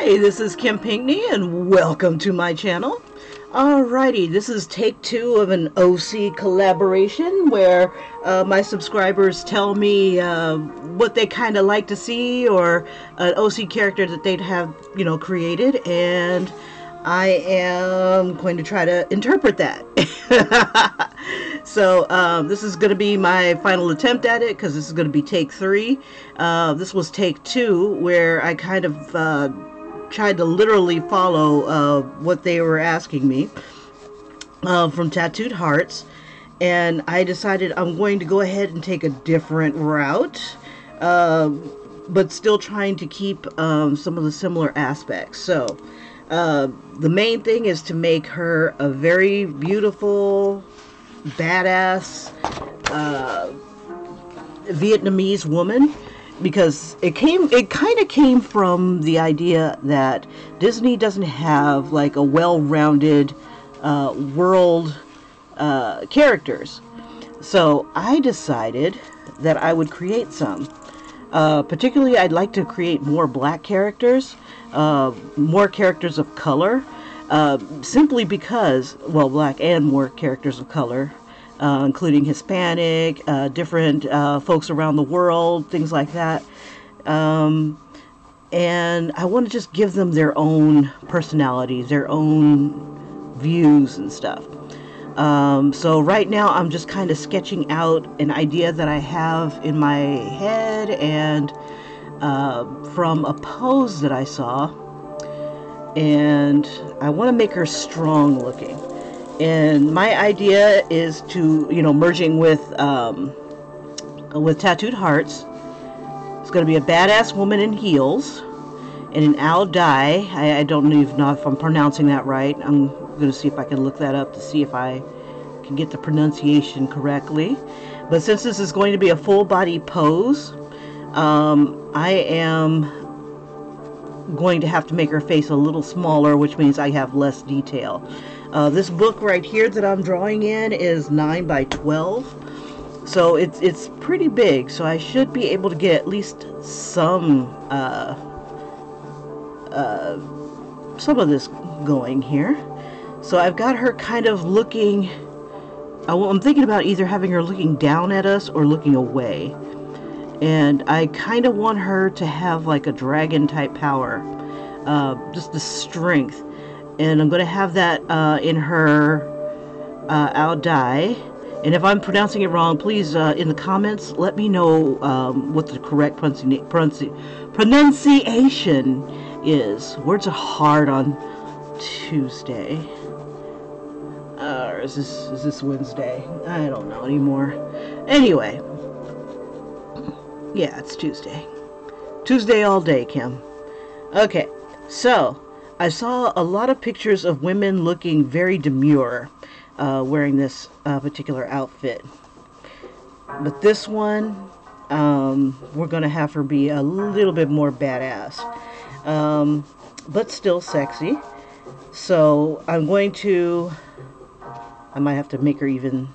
Hi, this is Kim Pinkney and welcome to my channel. Alrighty, this is take two of an OC collaboration where my subscribers tell me what they kind of like to see, or an OC character that they'd have, created, and I am going to try to interpret that. So this is going to be my final attempt at it, because this is going to be take three. This was take two, where I kind of tried to literally follow what they were asking me from Tattooed Hearts, and I decided I'm going to go ahead and take a different route, but still trying to keep some of the similar aspects. So the main thing is to make her a very beautiful, badass Vietnamese woman, because it kind of came from the idea that Disney doesn't have like a well-rounded world characters. So I decided that I would create some. Particularly, I'd like to create more black characters, more characters of color, simply because, well, black and more characters of color, including Hispanic, different folks around the world, things like that. And I want to just give them their own personalities, their own views and stuff. So right now I'm just kind of sketching out an idea that I have in my head, and from a pose that I saw, and I want to make her strong looking. And my idea is to, merging with Tattooed Hearts. It's going to be a badass woman in heels and an owl dye. I don't even know if I'm pronouncing that right. I'm going to see if I can look that up to see if I can get the pronunciation correctly. But since this is going to be a full body pose, I am going to have to make her face a little smaller, which means I have less detail. This book right here that I'm drawing in is 9 by 12, so it's pretty big, so I should be able to get at least some of this going here. So I've got her kind of looking, I'm thinking about either having her looking down at us or looking away. And I kind of want her to have like a dragon type power, just the strength. And I'm going to have that in her owl dye. And if I'm pronouncing it wrong, please in the comments let me know what the correct pronunciation is. Words are hard on Tuesday. Or is this Wednesday? I don't know anymore. Anyway. Yeah, it's Tuesday. Tuesday all day, Kim. Okay, so I saw a lot of pictures of women looking very demure wearing this particular outfit. But this one, we're going to have her be a little bit more badass. But still sexy. So I might have to make her even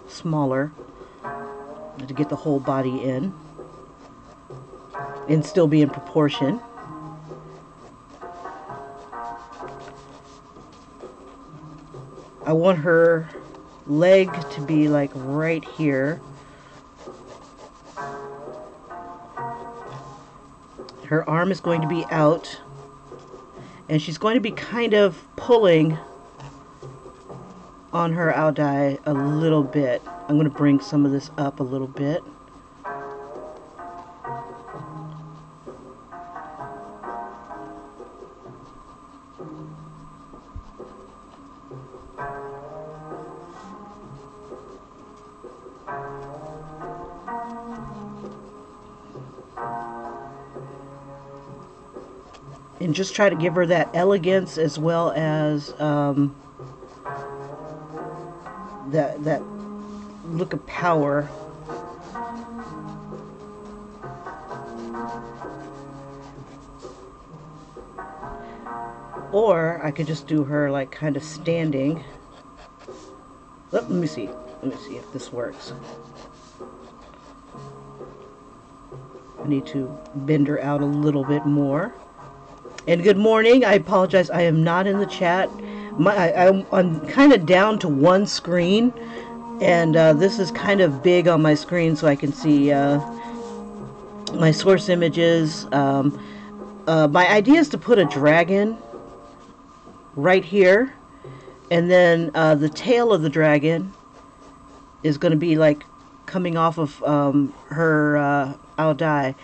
smaller to get the whole body in and still be in proportion. I want her leg to be like right here. Her arm is going to be out, and she's going to be kind of pulling on her owl dye a little bit. I'm going to bring some of this up a little bit. And just try to give her that elegance, as well as that look of power. Or I could just do her like kind of standing. Oh, let me see if this works. I need to bend her out a little bit more. And good morning. I apologize. I am not in the chat. I'm kind of down to one screen, and this is kind of big on my screen, so I can see my source images. My idea is to put a dragon right here, and then the tail of the dragon is going to be like coming off of her Aodai.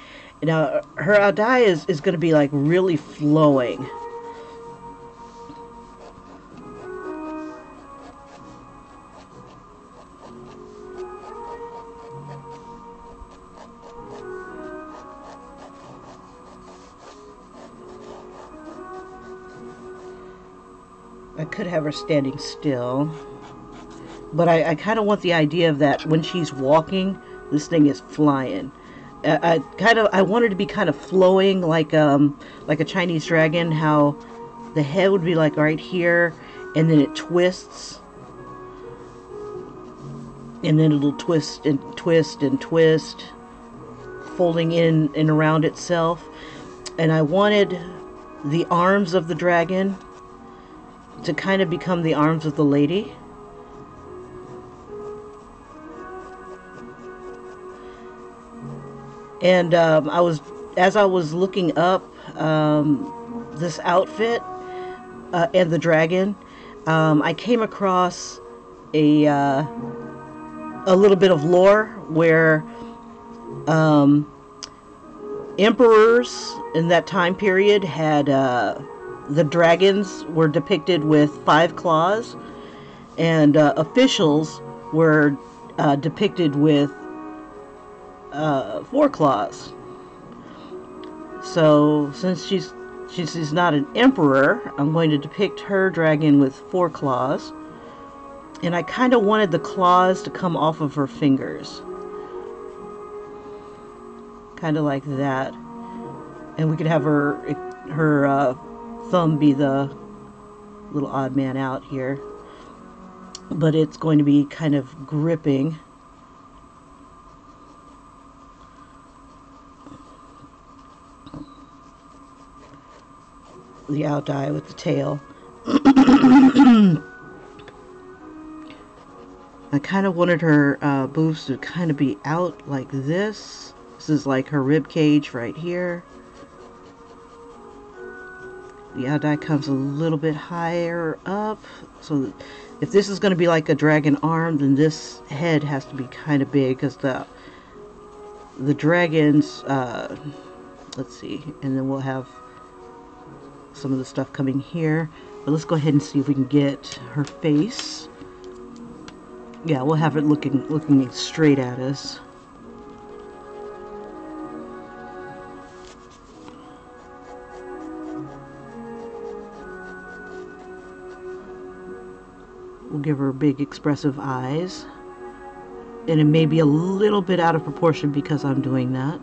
Now, her Aodai is going to be like really flowing. I could have her standing still, but I kind of want the idea of that when she's walking, this thing is flying. I want her to be kind of flowing like a Chinese dragon. How the head would be like right here, and then it twists, and then it'll twist and twist and twist, folding in and around itself. And I wanted the arms of the dragon to kind of become the arms of the lady. And as I was looking up this outfit and the dragon, I came across a little bit of lore where emperors in that time period had the dragons were depicted with 5 claws, and officials were depicted with 4 claws. So since she's not an emperor, I'm going to depict her dragon with 4 claws, and I kind of wanted the claws to come off of her fingers, kind of like that, and we could have her thumb be the little odd man out here, but it's going to be kind of gripping. The Aodai with the tail. I kind of wanted her boobs to kind of be out like this. This is like her rib cage right here. The Aodai comes a little bit higher up, so if this is going to be like a dragon arm, then this head has to be kind of big, because the dragons, let's see, and then we'll have some of the stuff coming here, but let's go ahead and see if we can get her face. Yeah, we'll have it looking straight at us. We'll give her big expressive eyes, and it may be a little bit out of proportion because I'm doing that.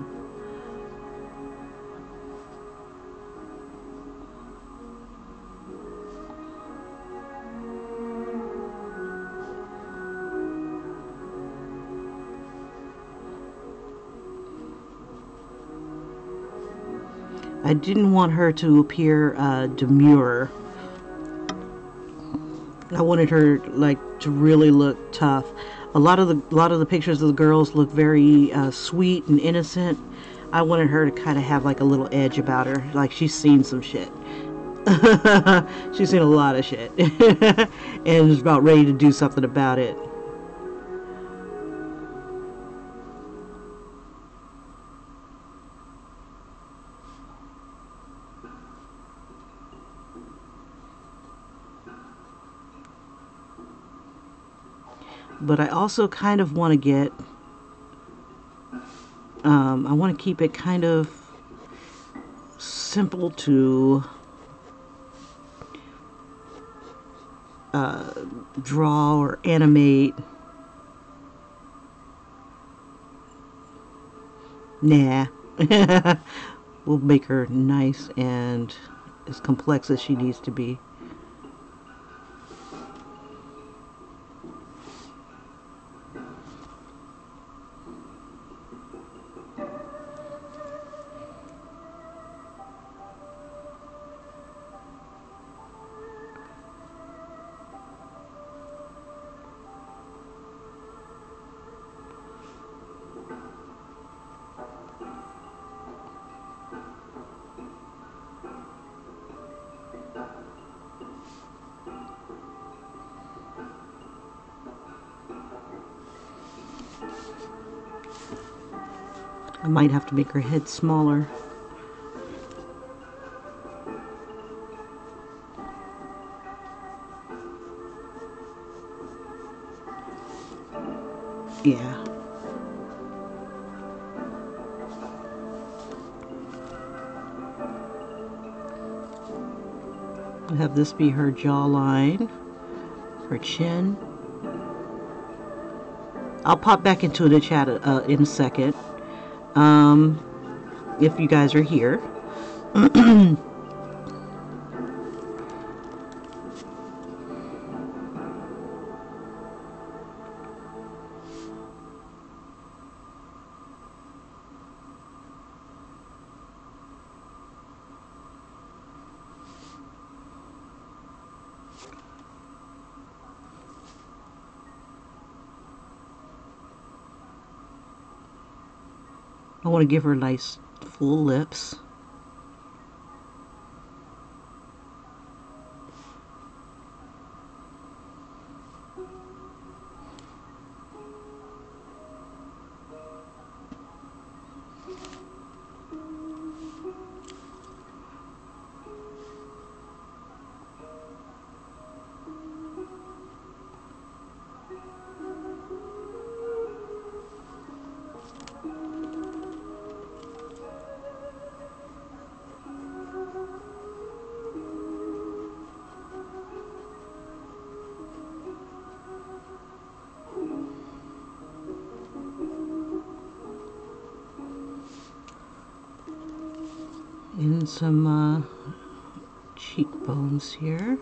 I didn't want her to appear demure. I wanted her like to really look tough. A lot of the pictures of the girls look very sweet and innocent. I wanted her to kind of have like a little edge about her, like she's seen some shit. She's seen a lot of shit, and is about ready to do something about it. But I also kind of want to get, I want to keep it kind of simple to draw or animate. Nah. We'll make her nice and as complex as she needs to be. might have to make her head smaller. Yeah. I'll have this be her jawline, her chin. I'll pop back into the chat in a second, if you guys are here. I want to give her nice full lips. And some cheekbones here.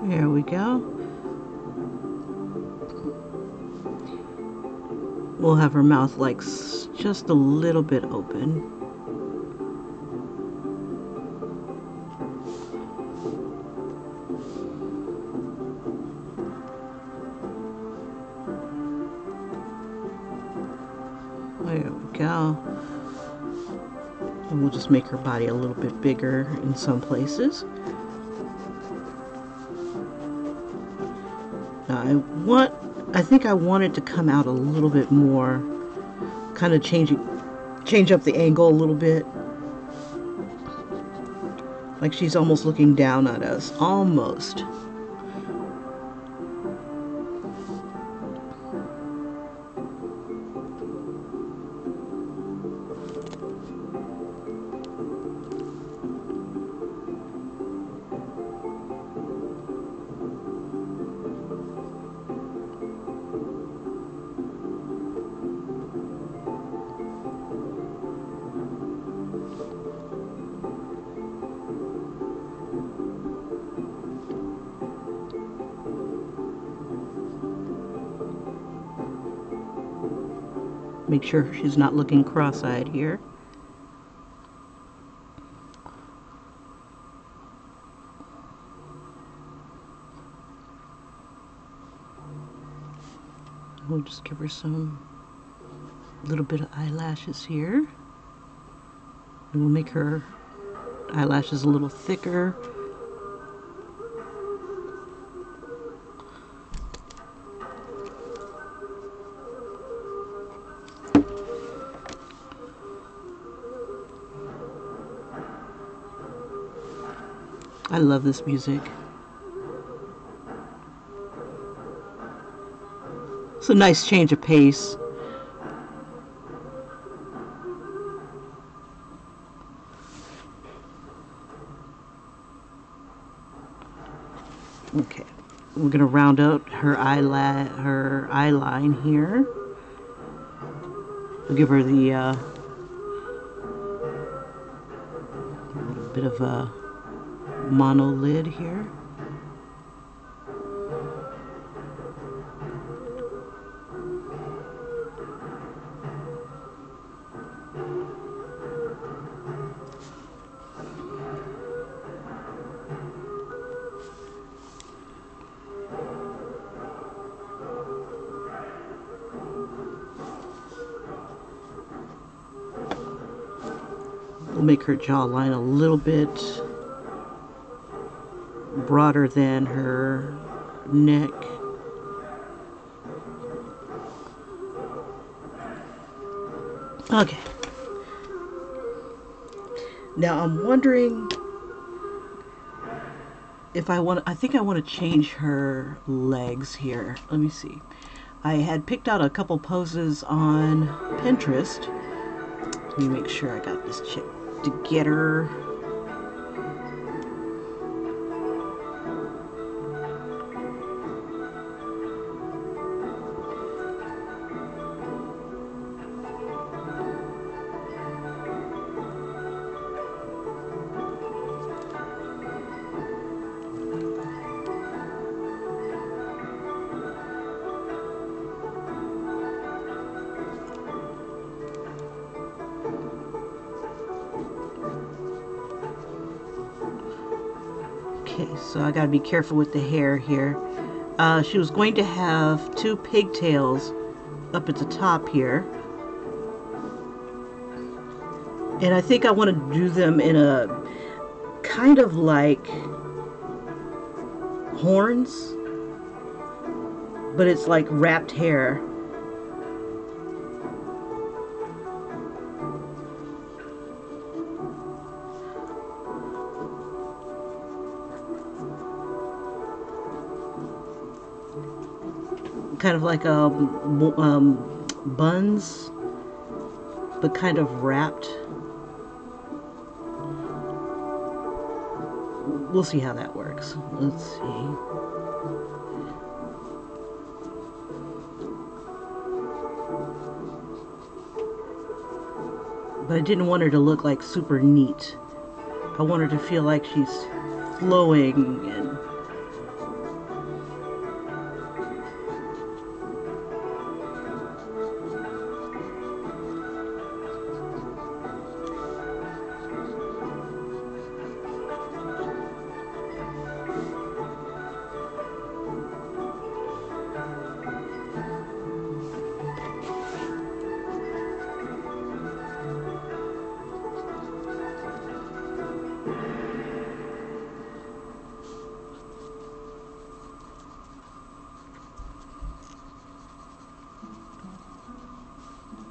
There we go. We'll have her mouth like just a little bit open. There we go. And we'll just make her body a little bit bigger in some places. Now I think I want it to come out a little bit more, kind of change up the angle a little bit. Like she's almost looking down at us, almost. Make sure she's not looking cross-eyed here. We'll just give her some little bit of eyelashes here. And we'll make her eyelashes a little thicker. I love this music. It's a nice change of pace. Okay, we're gonna round out her eye line here. We'll give her the little bit of a monolid here. We'll make her jawline a little bit broader than her neck. Okay. Now I'm wondering if I think I want to change her legs here. Let me see. I had picked out a couple poses on Pinterest. Let me make sure I got this chick together. Okay, so I gotta be careful with the hair here. She was going to have two pigtails up at the top here. And I think I want to do them in a kind of like horns, but it's like wrapped hair. Kind of like buns, but kind of wrapped. We'll see how that works. Let's see. But I didn't want her to look like super neat. I want her to feel like she's flowing and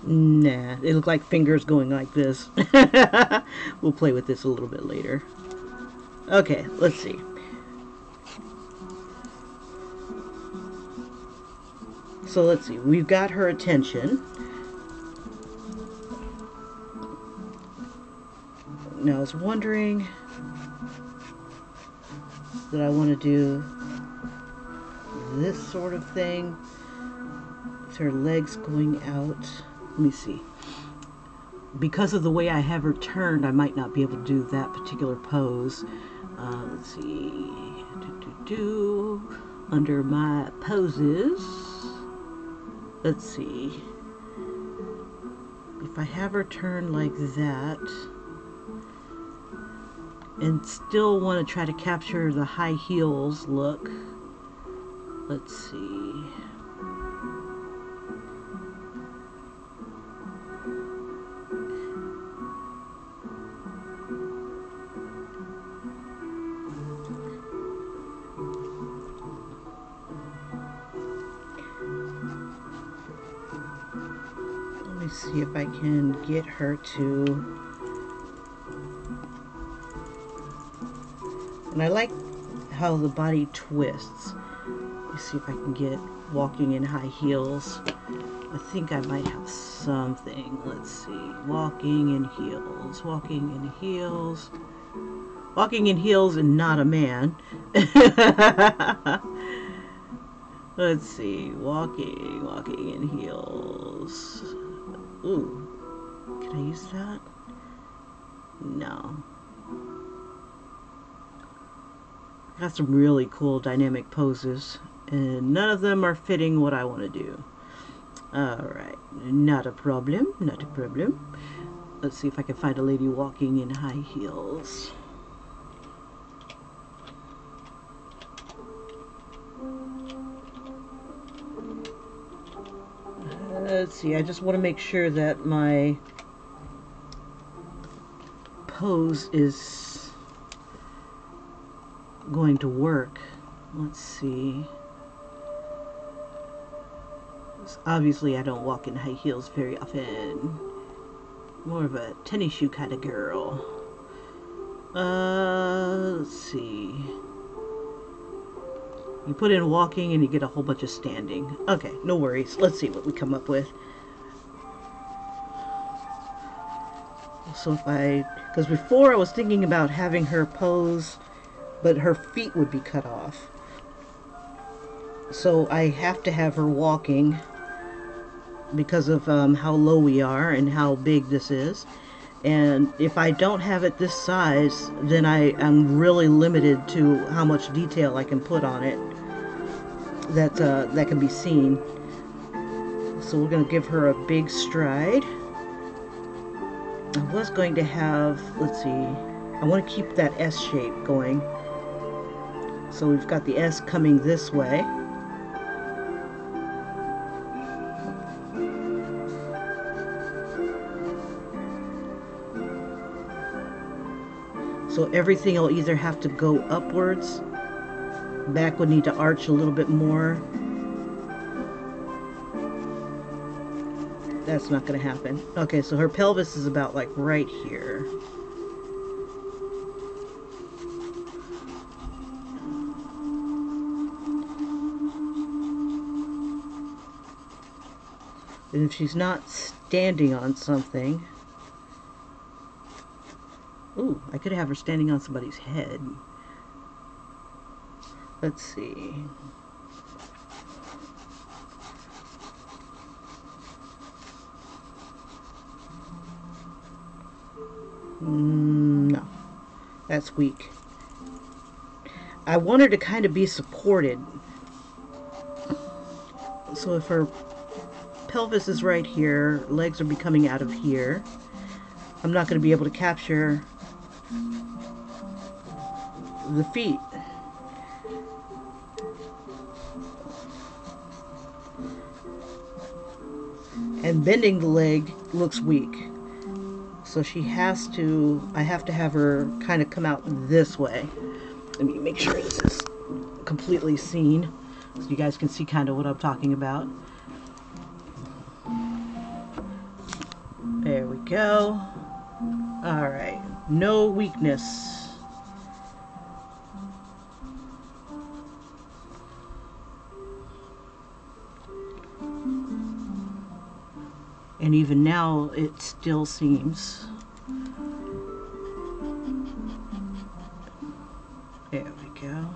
nah, it looked like fingers going like this. We'll play with this a little bit later. Okay, let's see. So let's see, we've got her attention. Now I was wondering that I want to do this sort of thing with her legs going out. Let me see. Because of the way I have her turned, I might not be able to do that particular pose. Let's see. Under my poses. Let's see. If I have her turned like that, and still want to try to capture the high heels look. Let's see. Let me see if I can get her to And I like how the body twists. Let's see if I can get walking in high heels. I think I might have something. Let's see. Walking in heels. Walking in heels. Walking in heels and not a man. Let's see. Walking in heels. Ooh. Can I use that? No. Got some really cool dynamic poses, and none of them are fitting what I want to do. Alright, not a problem, not a problem. Let's see if I can find a lady walking in high heels. Let's see, I just want to make sure that my pose is going to work. Let's see. Obviously I don't walk in high heels very often. More of a tennis shoe kind of girl. Let's see. You put in walking and you get a whole bunch of standing. Okay, no worries. Let's see what we come up with. So if because before I was thinking about having her pose, but her feet would be cut off. So I have to have her walking because of how low we are and how big this is. And if I don't have it this size, then I'm really limited to how much detail I can put on it that can be seen. So we're going to give her a big stride. I was going to have, let's see, I want to keep that S shape going. So we've got the S coming this way. So everything will either have to go upwards, back would need to arch a little bit more. That's not going to happen. Okay, so her pelvis is about like right here. And if she's not standing on something... Ooh, I could have her standing on somebody's head. Let's see. No, that's weak. I want her to kind of be supported. So if her pelvis is right here, legs are be coming out of here, I'm not going to be able to capture the feet. And bending the leg looks weak. So she has to, I have to have her kind of come out this way. Let me make sure this is completely seen so you guys can see kind of what I'm talking about. There we go. Alright, no weakness. And even now, it still seems. There we go.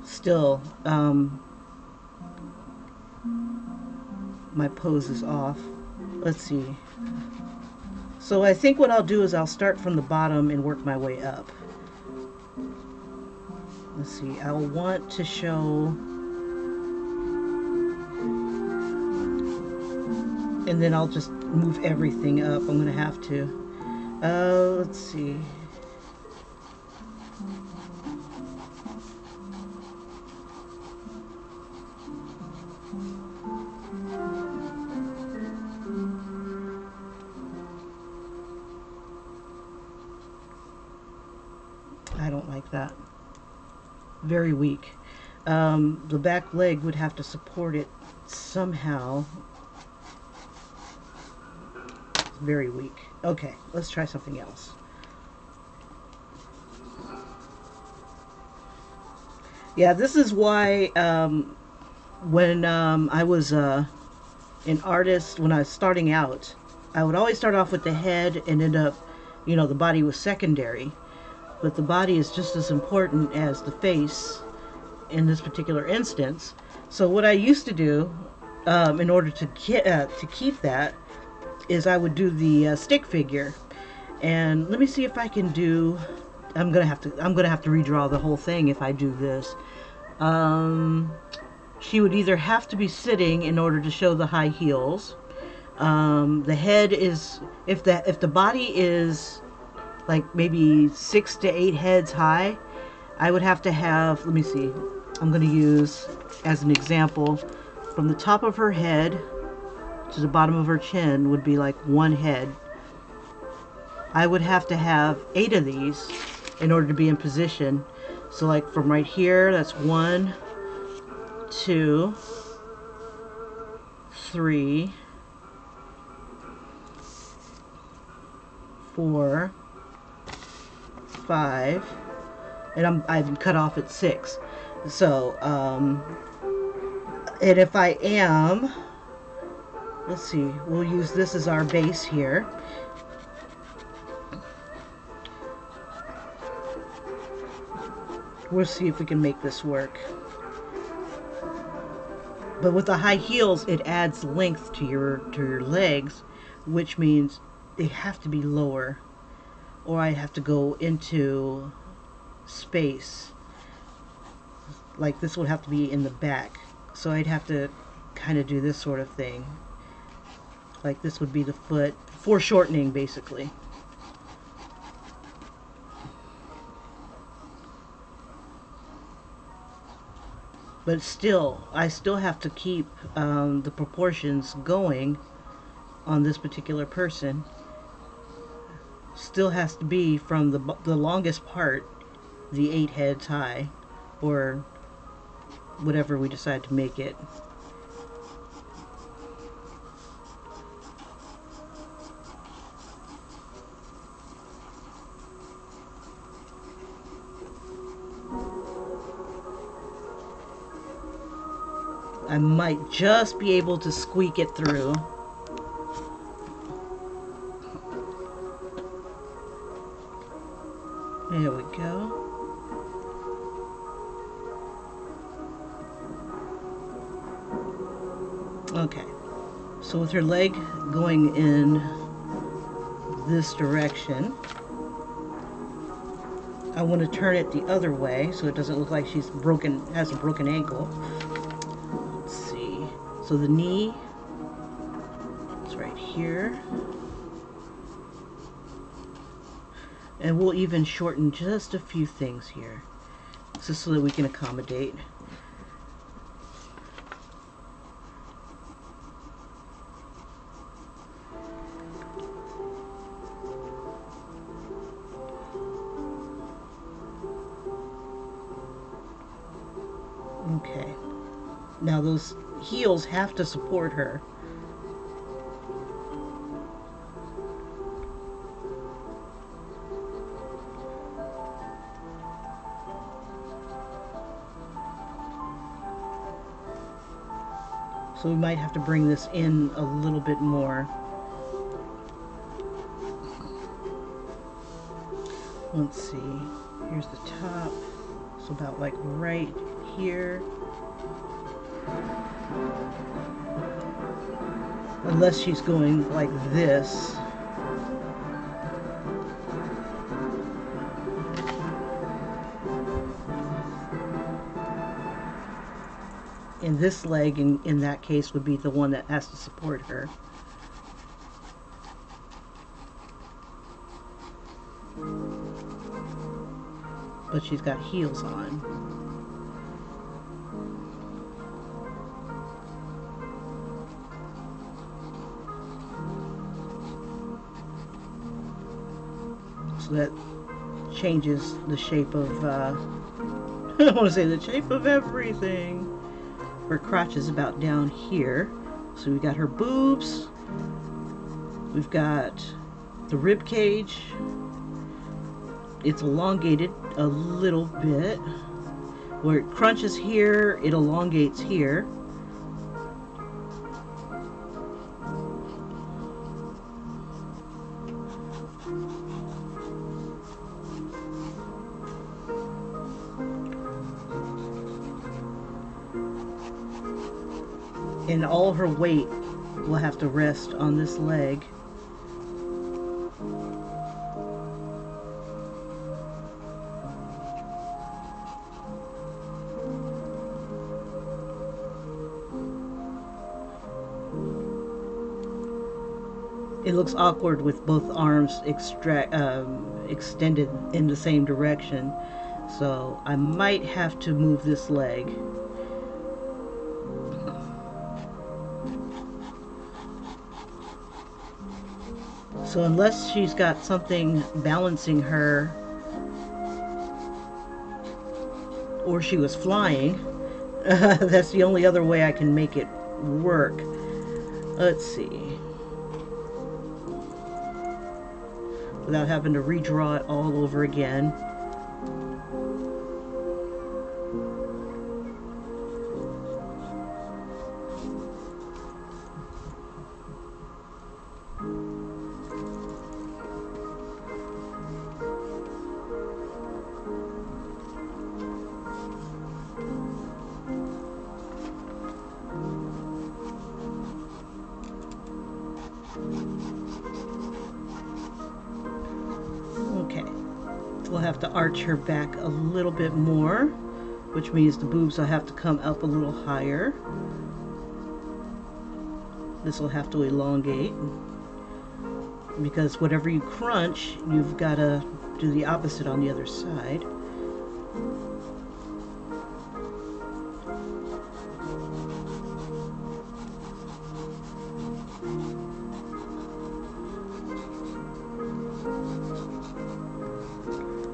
Still, my pose is off. Let's see. So I think what I'll do is I'll start from the bottom and work my way up. Let's see. I'll want to show, and then I'll just move everything up. I'm gonna have to. Let's see. Very weak. The back leg would have to support it somehow. Very weak. Okay, let's try something else. Yeah, this is why when I was an artist, when I was starting out, I would always start off with the head and end up, you know, the body was secondary. But the body is just as important as the face in this particular instance. So what I used to do, in order to keep that, is I would do the stick figure. And let me see if I can do. I'm gonna have to redraw the whole thing if I do this. She would either have to be sitting in order to show the high heels. The head is, if the body is like maybe 6 to 8 heads high, I would have to have, let me see, I'm going to use as an example, from the top of her head to the bottom of her chin would be like one head. I would have to have 8 of these in order to be in position. So like from right here, that's 1, 2, 3, 4, 5, and I'm cut off at 6. So and if I am, let's see, we'll use this as our base here. We'll see if we can make this work. But with the high heels, it adds length to your legs, which means they have to be lower, or I have to go into space. Like this would have to be in the back. So I'd have to kind of do this sort of thing. Like this would be the foot, foreshortening basically. But still, I still have to keep the proportions going on this particular person. Still has to be from the longest part, the 8 heads high, or whatever we decide to make it. I might just be able to squeak it through. There we go. Okay, so with her leg going in this direction, I want to turn it the other way so it doesn't look like she's has a broken ankle. Let's see. So the knee is right here. And we'll even shorten just a few things here, just so that we can accommodate. Okay. Now those heels have to support her. So we might have to bring this in a little bit more. Let's see. Here's the top. So about like right here. Unless she's going like this. And this leg in that case would be the one that has to support her. But she's got heels on. So that changes the shape of I want to say the shape of everything. Her crotch is about down here. So we got her boobs. We've got the rib cage. It's elongated a little bit. Where it crunches here, it elongates here. And all her weight will have to rest on this leg. It looks awkward with both arms extended in the same direction, so I might have to move this leg. So unless she's got something balancing her, or she was flying, that's the only other way I can make it work. Let's see. Without having to redraw it all over again. We'll have to arch her back a little bit more, which means the boobs will have to come up a little higher. This will have to elongate, because whatever you crunch, you've got to do the opposite on the other side.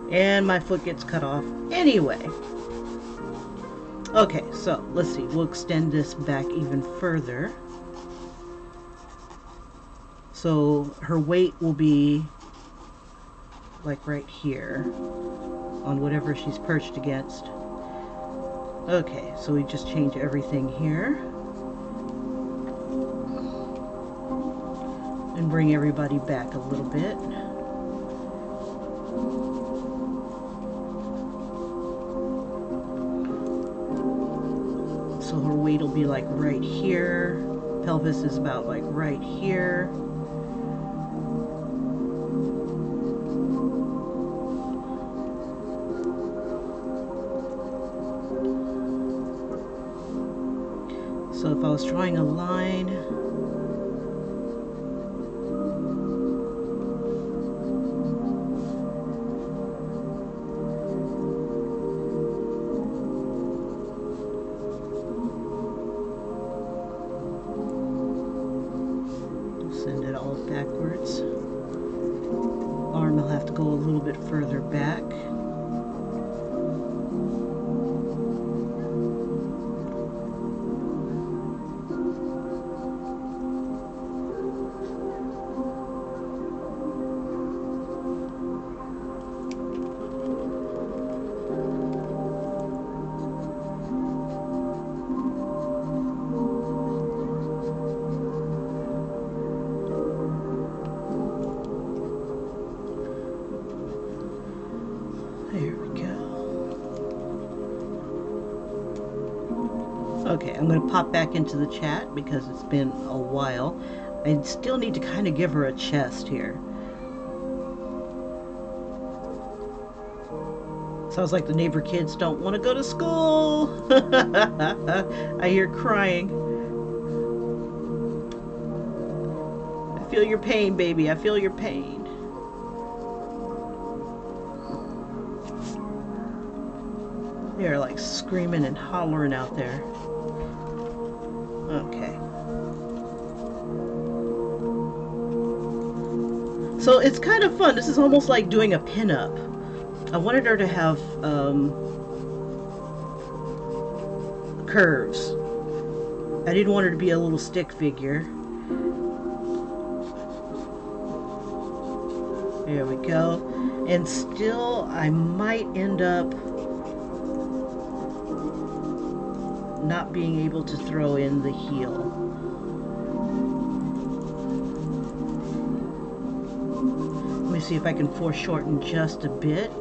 And my foot gets cut off anyway. Okay, so let's see. We'll extend this back even further. So her weight will be like right here on whatever she's perched against. Okay, so we just change everything here and bring everybody back a little bit. So her weight will be like right here. Pelvis is about like right here. So if I was drawing a line, send it all backwards. Arm will have to go a little bit further back. There we go. Okay, I'm going to pop back into the chat because it's been a while. I still need to kind of give her a chest here. Sounds like the neighbor kids don't want to go to school. I hear crying. I feel your pain, baby. I feel your pain. They're like screaming and hollering out there. Okay. So it's kind of fun. This is almost like doing a pinup. I wanted her to have curves. I didn't want her to be a little stick figure. There we go. And still, I might end up not being able to throw in the heel. Let me see if I can foreshorten just a bit.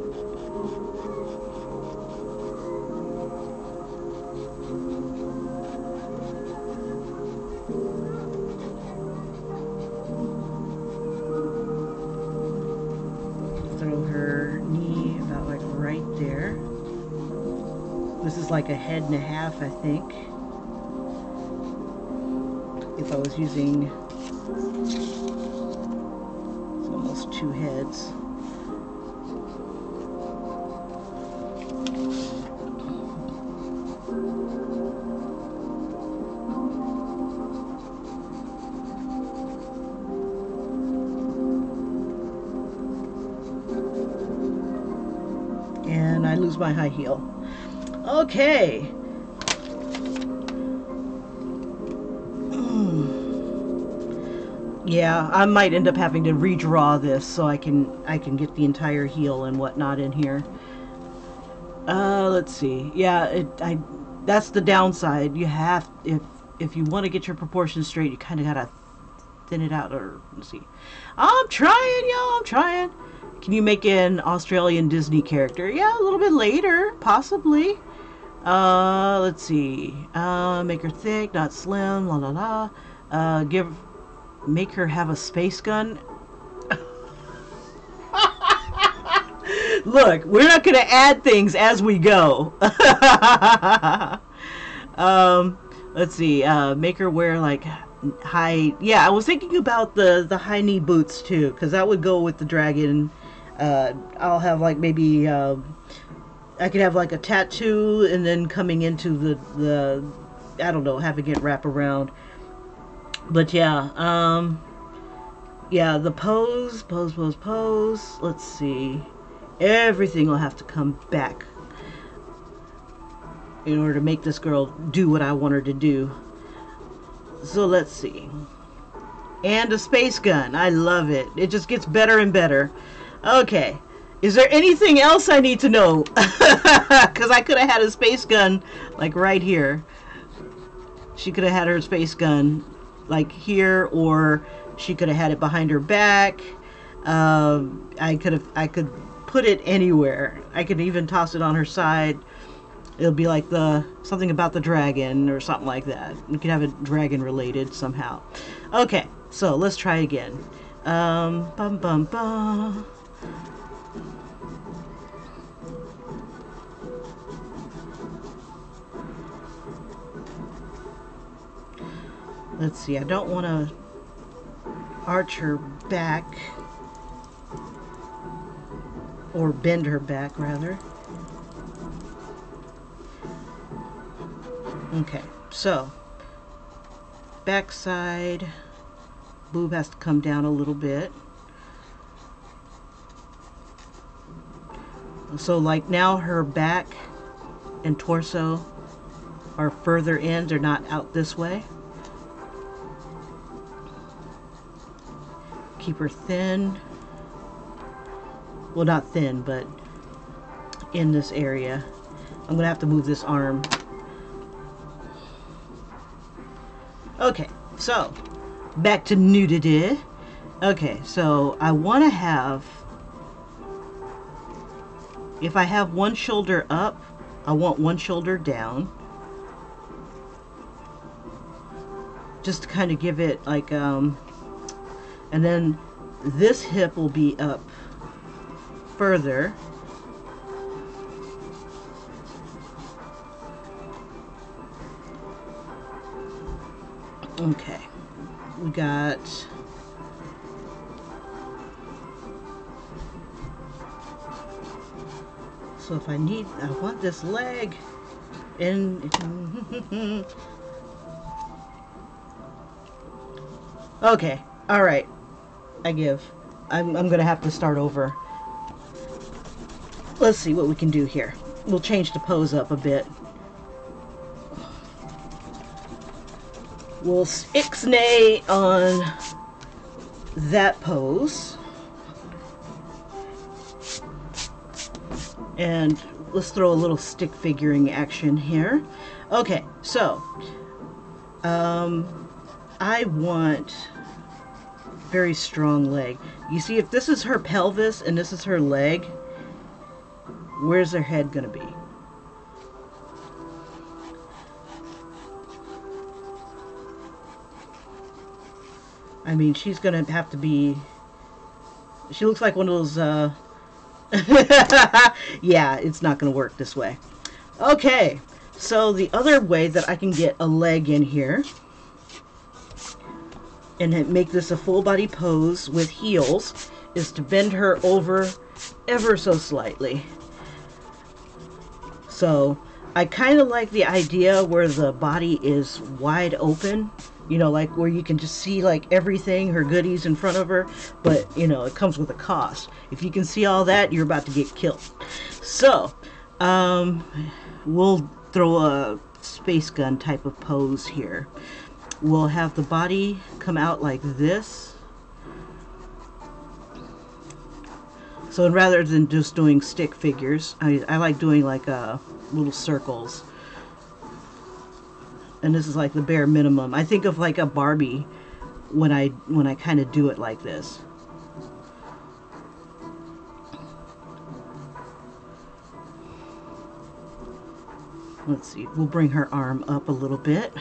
Throw her knee about like right there. This is like a head and a half, I think. If I was using, it's almost 2 heads. And I lose my high heel. Okay. Yeah, I might end up having to redraw this so I can get the entire heel and whatnot in here. Let's see. Yeah, that's the downside. You have, if you want to get your proportions straight, you kind of gotta thin it out. Or let's see. I'm trying, y'all. I'm trying. Can you make an Australian Disney character? Yeah, a little bit later, possibly. Let's see. Make her thick, not slim. La la la. Make her have a space gun. Look, we're not gonna add things as we go. Let's see. Make her wear like high. Yeah, I was thinking about the high knee boots too, because that would go with the dragon. I'll have like maybe I could have like a tattoo and then coming into the I don't know, having it wrap around. But yeah, yeah, the pose. Let's see. Everything will have to come back in order to make this girl do what I want her to do. So let's see. And a space gun. I love it. It just gets better and better. Okay. Is there anything else I need to know? Because I could have had a space gun like right here. She could have had her space gun like here, or she could have had it behind her back. I could put it anywhere. I could even toss it on her side. It'll be like something about the dragon or something like that. You could have it dragon related somehow. Okay, so let's try again. Bum bum bum. Let's see, I don't want to arch her back, or bend her back rather. Okay, so back side, boob has to come down a little bit. So like now her back and torso are further in, they're not out this way. Keep her thin. Well, not thin, but in this area. I'm gonna have to move this arm. Okay, so back to nudity. Okay, so I want to have, if I have one shoulder up, I want one shoulder down, just to kind of give it like and then this hip will be up further. Okay, we got so if I want this leg in. Okay, all right. I give. I'm gonna have to start over. Let's see what we can do here. We'll change the pose up a bit. we'll ixnay on that pose. And let's throw a little stick figuring action here. Okay, so I want very strong leg. You see, if this is her pelvis and this is her leg, where's her head gonna be? I mean, she's gonna have to be, she looks like one of those yeah, it's not gonna work this way. Okay, so the other way that I can get a leg in here and make this a full body pose with heels is to bend her over ever so slightly. So I kind of like the idea where the body is wide open, you know, like where you can just see like everything, her goodies in front of her, but you know, it comes with a cost. If you can see all that, you're about to get killed. So we'll throw a space gun type of pose here. We'll have the body come out like this. So rather than just doing stick figures, I like doing like little circles. And this is like the bare minimum. I think of like a Barbie when I kind of do it like this. Let's see, we'll bring her arm up a little bit.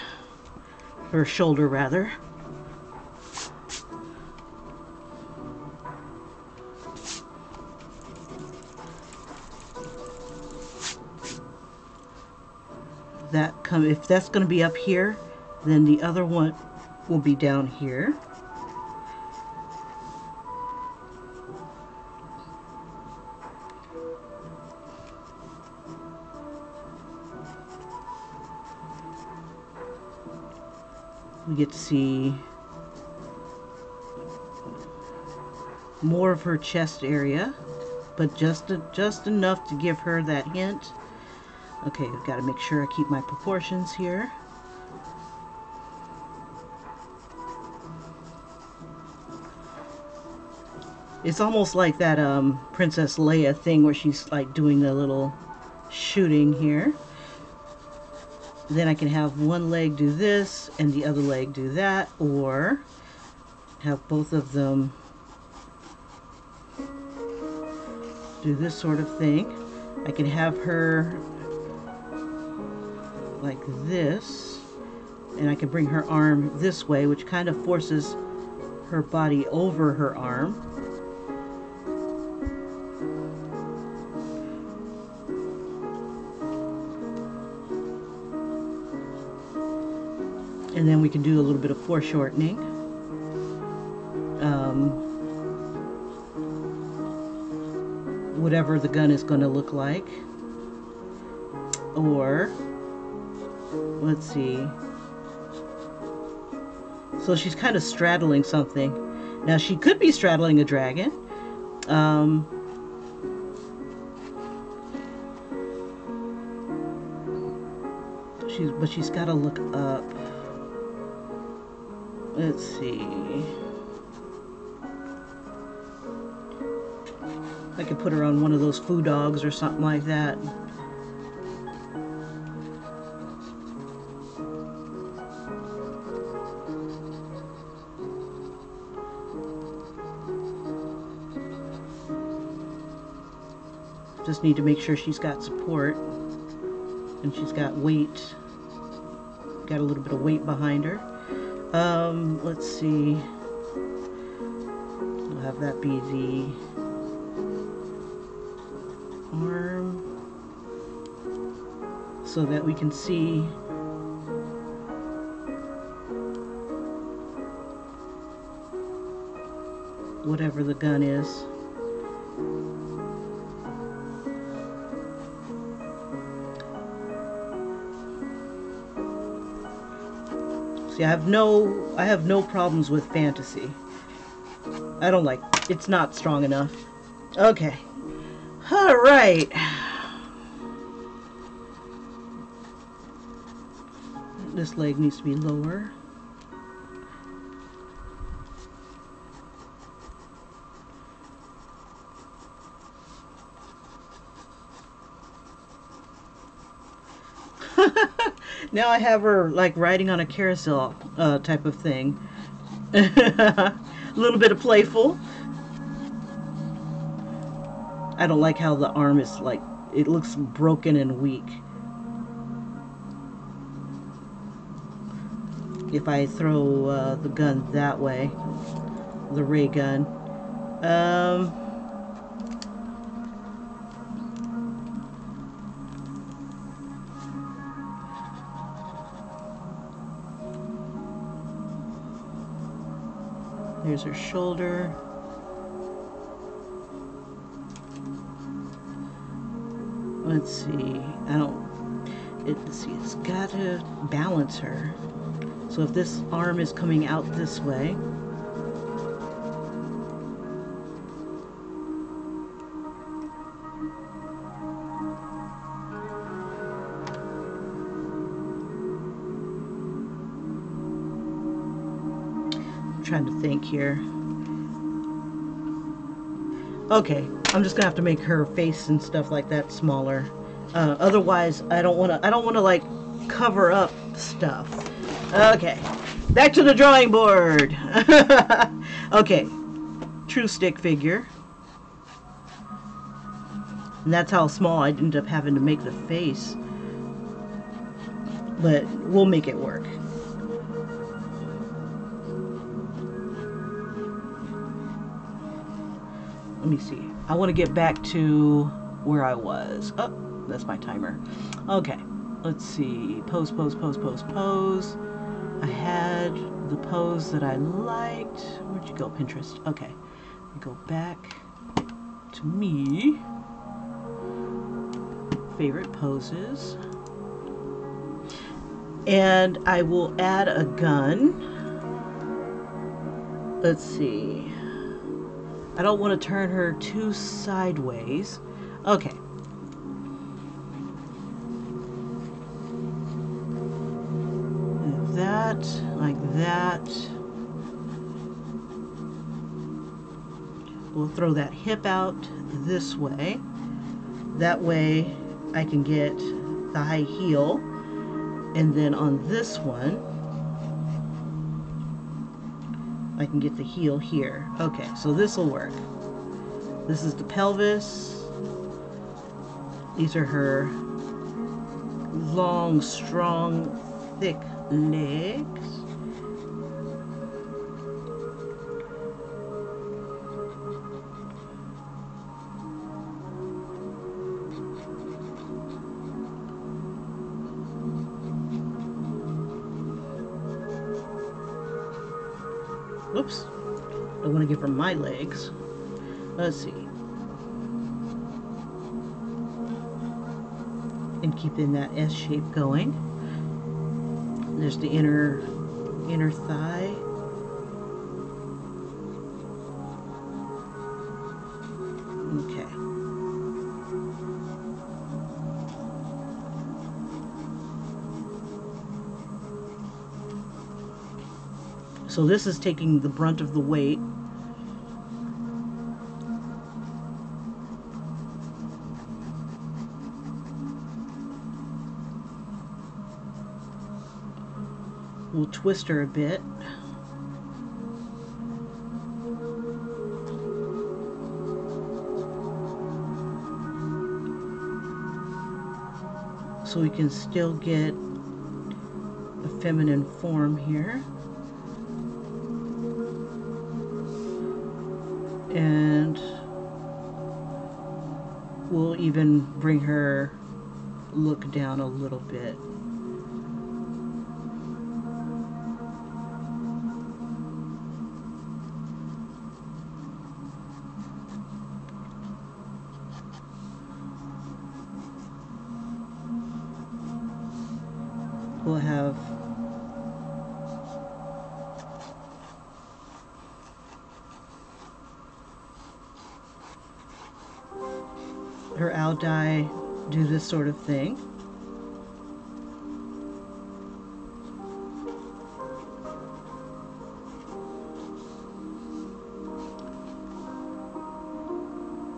Her shoulder rather. If that's going to be up here, then the other one will be down here. We get to see more of her chest area, but just enough to give her that hint. Okay, I've got to make sure I keep my proportions here. It's almost like that Princess Leia thing where she's like doing the little shooting here. Then I can have one leg do this and the other leg do that, or have both of them do this sort of thing. I can have her like this, and I can bring her arm this way, which kind of forces her body over her arm. And then we can do a little bit of foreshortening. Whatever the gun is going to look like. Or, let's see. So she's kind of straddling something. Now she could be straddling a dragon. But she's got to look up. Let's see. I could put her on one of those foo dogs or something like that. Just need to make sure she's got support and she's got weight. Got a little bit of weight behind her. Let's see. We'll have that be the arm so that we can see whatever the gun is. See, I have no problems with fantasy. I don't like, it's not strong enough. Okay. All right. This leg needs to be lower. Now I have her like riding on a carousel type of thing. A little bit of playful. I don't like how the arm is like, it looks broken and weak. If I throw the gun that way, the ray gun. There's her shoulder. Let's see. Let's see. It's got to balance her. So if this arm is coming out this way, I'm trying to think here. Okay, I'm just gonna have to make her face and stuff like that smaller. Otherwise, I don't want to like cover up stuff. Okay, back to the drawing board. Okay, true stick figure. And that's how small I ended up having to make the face. But we'll make it work. Let me see. I want to get back to where I was. Oh, that's my timer. Okay, let's see. Pose, pose, pose, pose, pose. I had the pose that I liked. Where'd you go, Pinterest? Okay, go back to me. Favorite poses. And I will add a gun. Let's see. I don't want to turn her too sideways. Okay. Like that. We'll throw that hip out this way. That way I can get the high heel. And then on this one, I can get the heel here. Okay, so this will work. This is the pelvis. These are her long, strong, thick legs. Oops, I want to give her my legs. Let's see. And keeping that S shape going. There's the inner thigh. Okay. So this is taking the brunt of the weight. We'll twist her a bit. So we can still get a feminine form here. And we'll even bring her look down a little bit. We'll have her owl die do this sort of thing.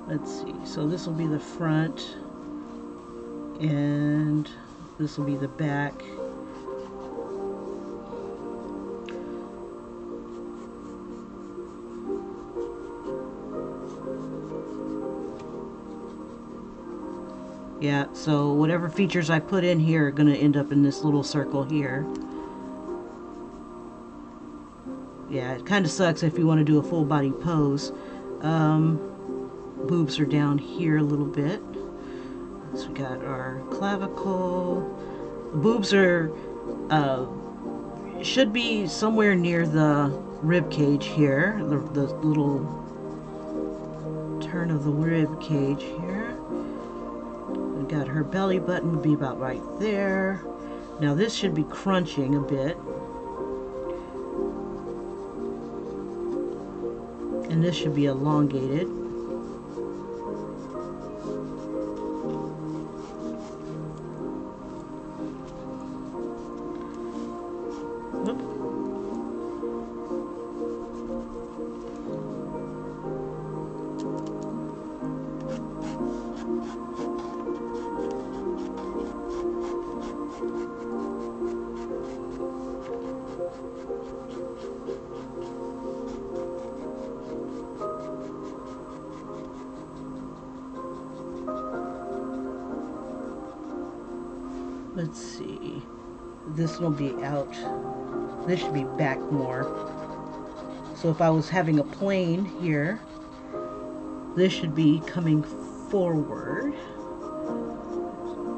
Let's see, so this will be the front and this will be the back. Yeah, so whatever features I put in here are going to end up in this little circle here. Yeah, it kind of sucks if you want to do a full body pose. Boobs are down here a little bit. So we got our clavicle. The boobs are should be somewhere near the rib cage here, the little turn of the rib cage here. We got her belly button would be about right there. Now this should be crunching a bit. And this should be elongated. Let's see. This will be out. This should be back more. So if I was having a plane here, this should be coming forward.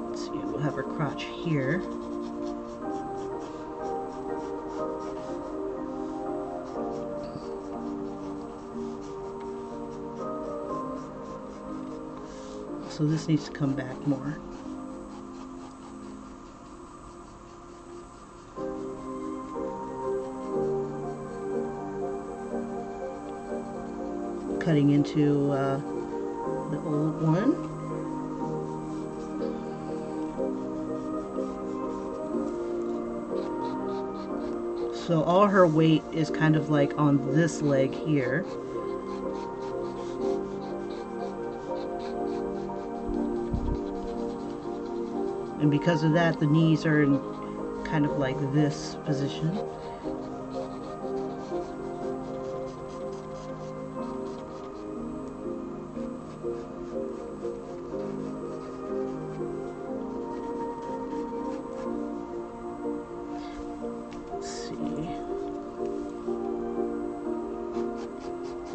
Let's see, we'll have her crotch here. So this needs to come back more. Cutting into the old one. So all her weight is kind of like on this leg here. And because of that, the knees are in kind of like this position.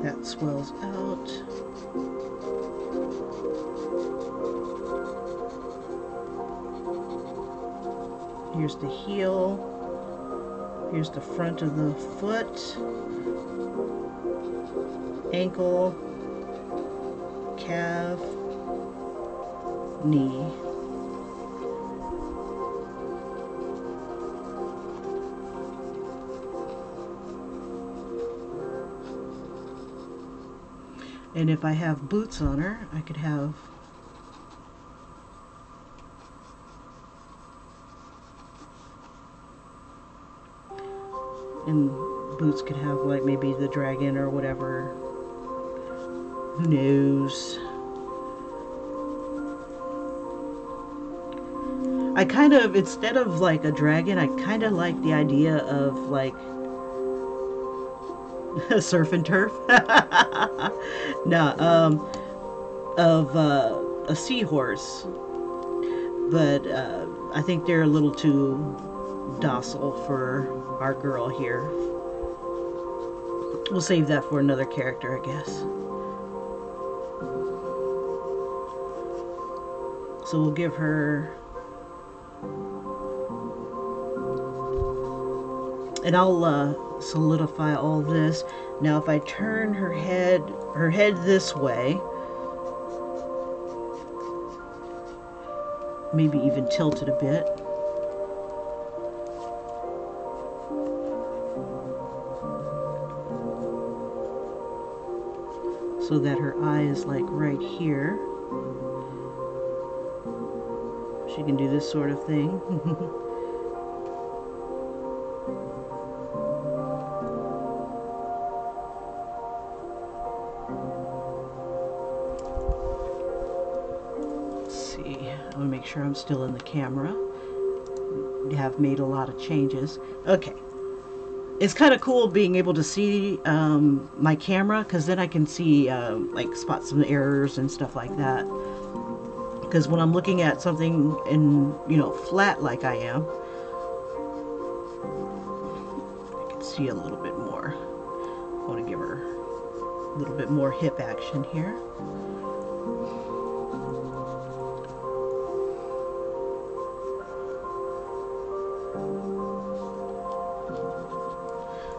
That swells out. Here's the heel. Here's the front of the foot. Ankle. Calf. Knee. And if I have boots on her, I could have and boots could have like maybe the dragon or whatever. Who knows? I kind of, instead of like a dragon, I kind of like the idea of like surf and turf. No, of a seahorse, but I think they're a little too docile for our girl here. We'll save that for another character, I guess. So we'll give her, and I'll solidify all this. Now if I turn her head this way, maybe even tilt it a bit. So that her eye is like right here. She can do this sort of thing. I want to make sure I'm still in the camera. I have made a lot of changes. Okay. It's kind of cool being able to see my camera, because then I can see like spot some errors and stuff like that. Because when I'm looking at something in, you know, flat like I am, I can see a little bit more. I want to give her a little bit more hip action here.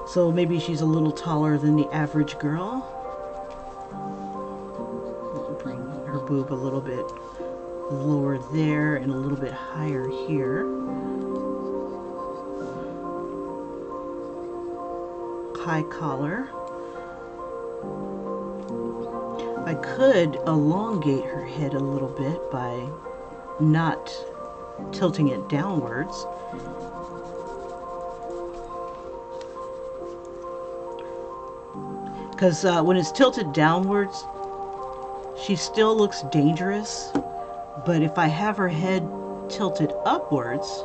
So maybe she's a little taller than the average girl. We'll bring her boob a little bit lower there and a little bit higher here. High collar. I could elongate her head a little bit by not tilting it downwards. Because when it's tilted downwards, she still looks dangerous. But if I have her head tilted upwards,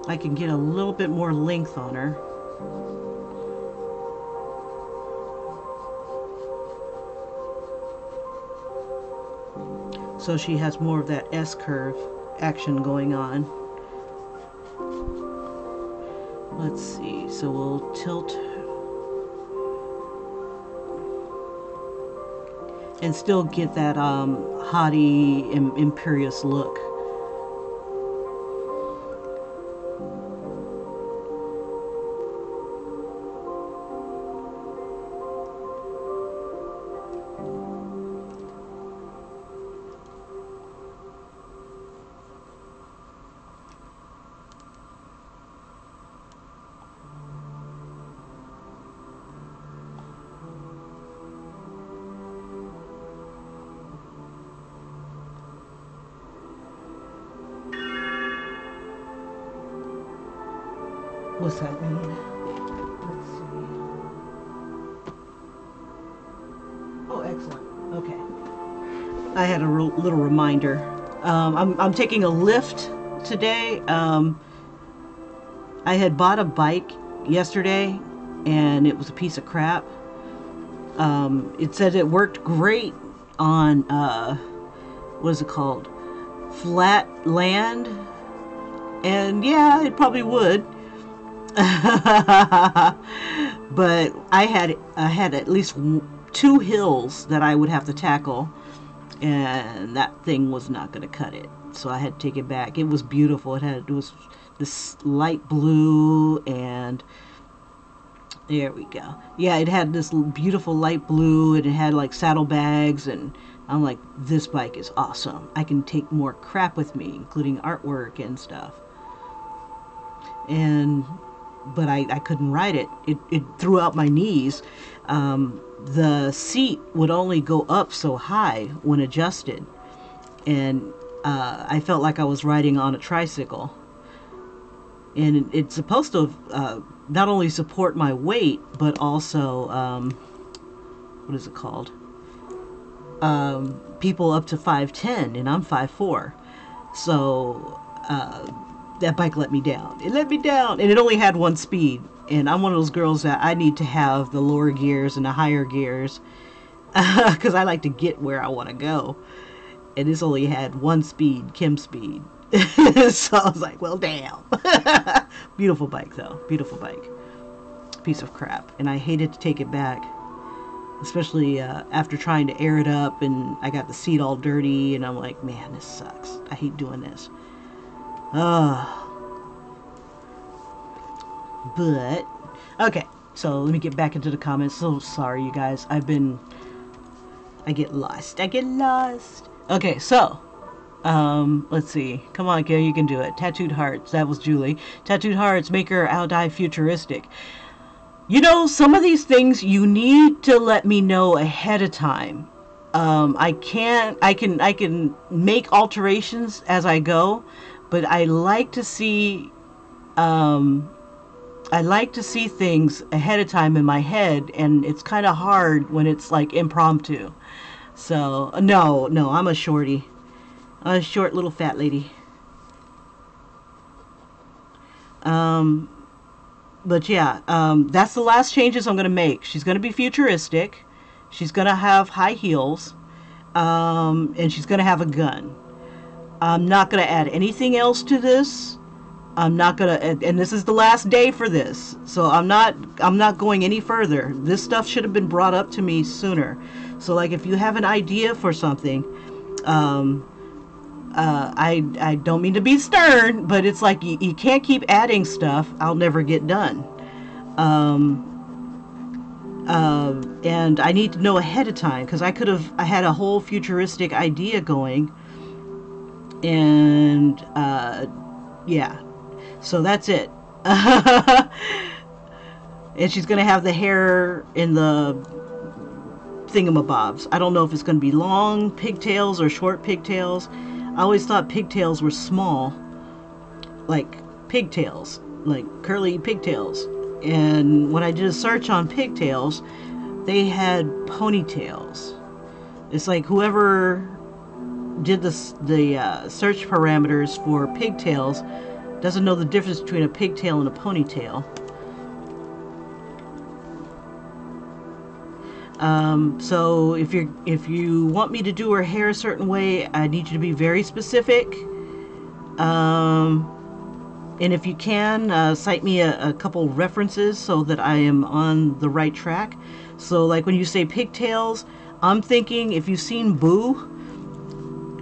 I can get a little bit more length on her. So she has more of that S-curve action going on. Let's see, so we'll tilt and still get that haughty, imperious look. What's that mean? Let's see. Oh, excellent. Okay. I had a little reminder. I'm taking a lift today. I had bought a bike yesterday, and it was a piece of crap. It said it worked great on, what is it called? Flat land. And yeah, it probably would. But I had at least 2 hills that I would have to tackle, and that thing was not going to cut it. So I had to take it back. It was beautiful. It was this light blue, and there we go. Yeah, it had this beautiful light blue, and it had like saddlebags, and I'm like, this bike is awesome. I can take more crap with me, including artwork and stuff. But I couldn't ride it. It threw out my knees. The seat would only go up so high when adjusted. And I felt like I was riding on a tricycle. And it's supposed to not only support my weight, but also, what is it called? People up to 5'10", and I'm 5'4". So that bike let me down. It let me down, and it only had 1 speed. And I'm one of those girls that I need to have the lower gears and the higher gears because I like to get where I want to go. And this only had 1 speed, Kim speed. So I was like, well, damn. Beautiful bike, though. Beautiful bike. Piece of crap. And I hated to take it back, especially after trying to air it up, and I got the seat all dirty, and I'm like, man, this sucks. I hate doing this. But okay, so let me get back into the comments. So sorry, you guys. I get lost. Okay, so let's see. Come on, Gail, you can do it. Tattooed hearts. That was Julie. Tattooed hearts make her out-die futuristic. You know, some of these things you need to let me know ahead of time. I can make alterations as I go, but I like to see things ahead of time in my head, and it's kind of hard when it's like impromptu. So no, I'm a shorty. I'm a short little fat lady. But yeah, that's the last changes I'm going to make. She's going to be futuristic. She's going to have high heels. And she's going to have a gun. I'm not going to add anything else to this. I'm not going to, and this is the last day for this. So I'm not going any further. This stuff should have been brought up to me sooner. So like if you have an idea for something, I don't mean to be stern, but it's like you can't keep adding stuff. I'll never get done. And I need to know ahead of time, because I had a whole futuristic idea going, and yeah, so that's it. And she's gonna have the hair in the thingamabobs. I don't know if it's gonna be long pigtails or short pigtails. I always thought pigtails were small, like pigtails, like curly pigtails. And when I did a search on pigtails, they had ponytails. It's like whoever did the search parameters for pigtails doesn't know the difference between a pigtail and a ponytail. So if you want me to do her hair a certain way, I need you to be very specific. And if you can, cite me a couple references so that I am on the right track. So like when you say pigtails, I'm thinking if you've seen Boo,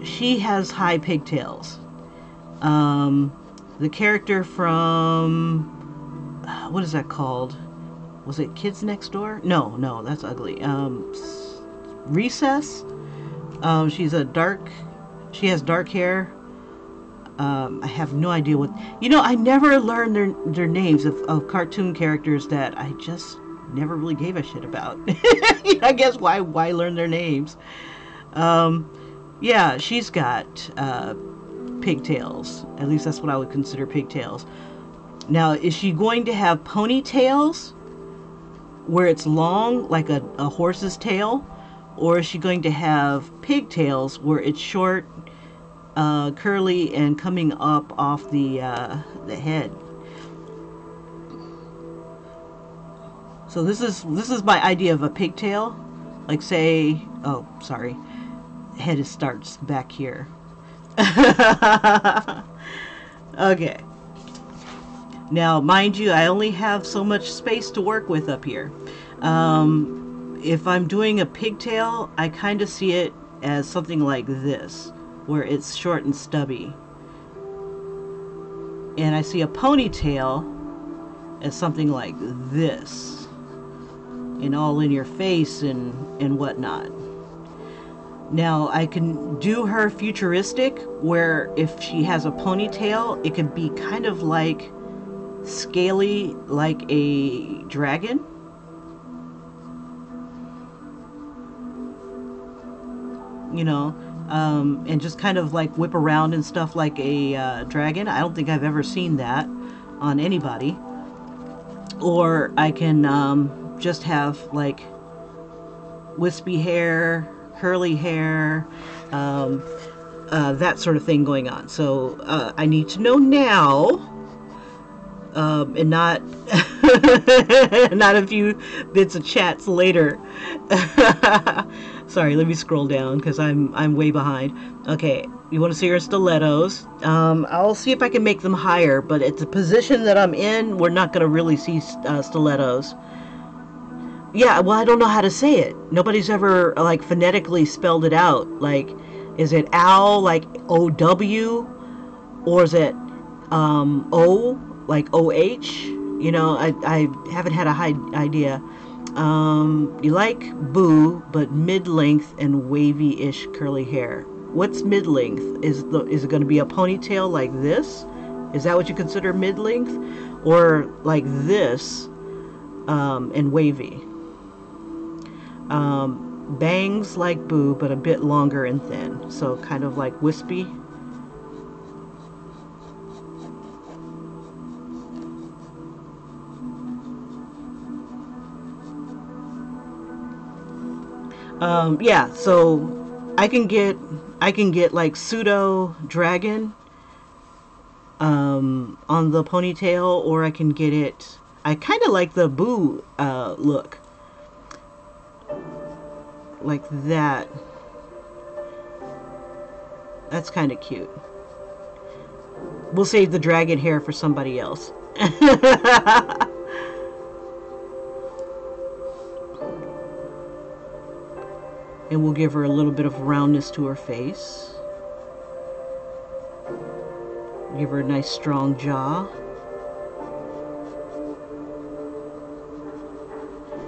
she has high pigtails. The character from, what is that called? Was it Kids Next Door? No, that's ugly. Recess. She has dark hair. I have no idea what, I never learned their names of cartoon characters that I just never really gave a shit about. I guess why learn their names? Yeah, she's got pigtails. At least that's what I would consider pigtails. Now, is she going to have ponytails where it's long, like a horse's tail? Or is she going to have pigtails where it's short, curly, and coming up off the head? So this is my idea of a pigtail. Like say, oh, sorry, head starts back here. Okay. Now, mind you, I only have so much space to work with up here. If I'm doing a pigtail, I kind of see it as something like this, where it's short and stubby. And I see a ponytail as something like this, and all in your face and whatnot. Now, I can do her futuristic, where if she has a ponytail, it could be kind of like scaly, like a dragon. And just kind of like whip around and stuff like a dragon. I don't think I've ever seen that on anybody. Or I can just have like wispy hair, curly hair, that sort of thing going on. So I need to know now, and not not a few bits of chats later. Sorry, let me scroll down because I'm way behind. Okay, you want to see her stilettos? I'll see if I can make them higher, but at the position that I'm in, we're not going to really see stilettos. Yeah, well, I don't know how to say it. Nobody's ever like phonetically spelled it out. Like, is it owl like O-W, or is it O like O-H? I haven't had a high idea. You like Boo, but mid-length and wavy-ish curly hair. What's mid-length? Is it going to be a ponytail like this? Is that what you consider mid-length? Or like this, and wavy? Bangs like Boo, but a bit longer and thin. So kind of like wispy. Yeah, so I can get like pseudo dragon on the ponytail, or I can get it I kind of like the Boo look. Like that. That's kind of cute. We'll save the dragon hair for somebody else. And we'll give her a little bit of roundness to her face. Give her a nice strong jaw.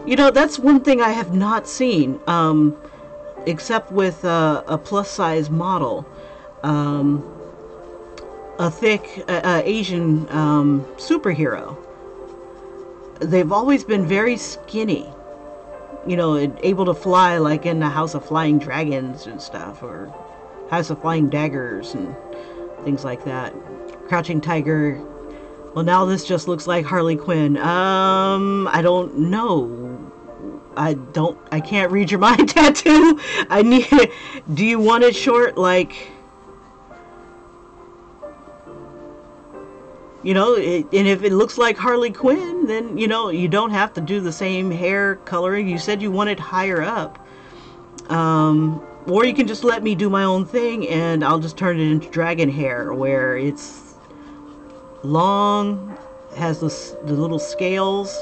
You know, that's one thing I have not seen, except with a plus size model. A thick Asian superhero. They've always been very skinny. You know, able to fly like in the House of Flying Dragons and stuff, or House of Flying Daggers and things like that. Crouching Tiger. Well, now this just looks like Harley Quinn. I don't know. I can't read your mind, Tattoo. Do you want it short like, you know, and if it looks like Harley Quinn, then, you know, you don't have to do the same hair coloring. You said you want it higher up. Or you can just let me do my own thing and I'll just turn it into dragon hair, where it's long, has the little scales,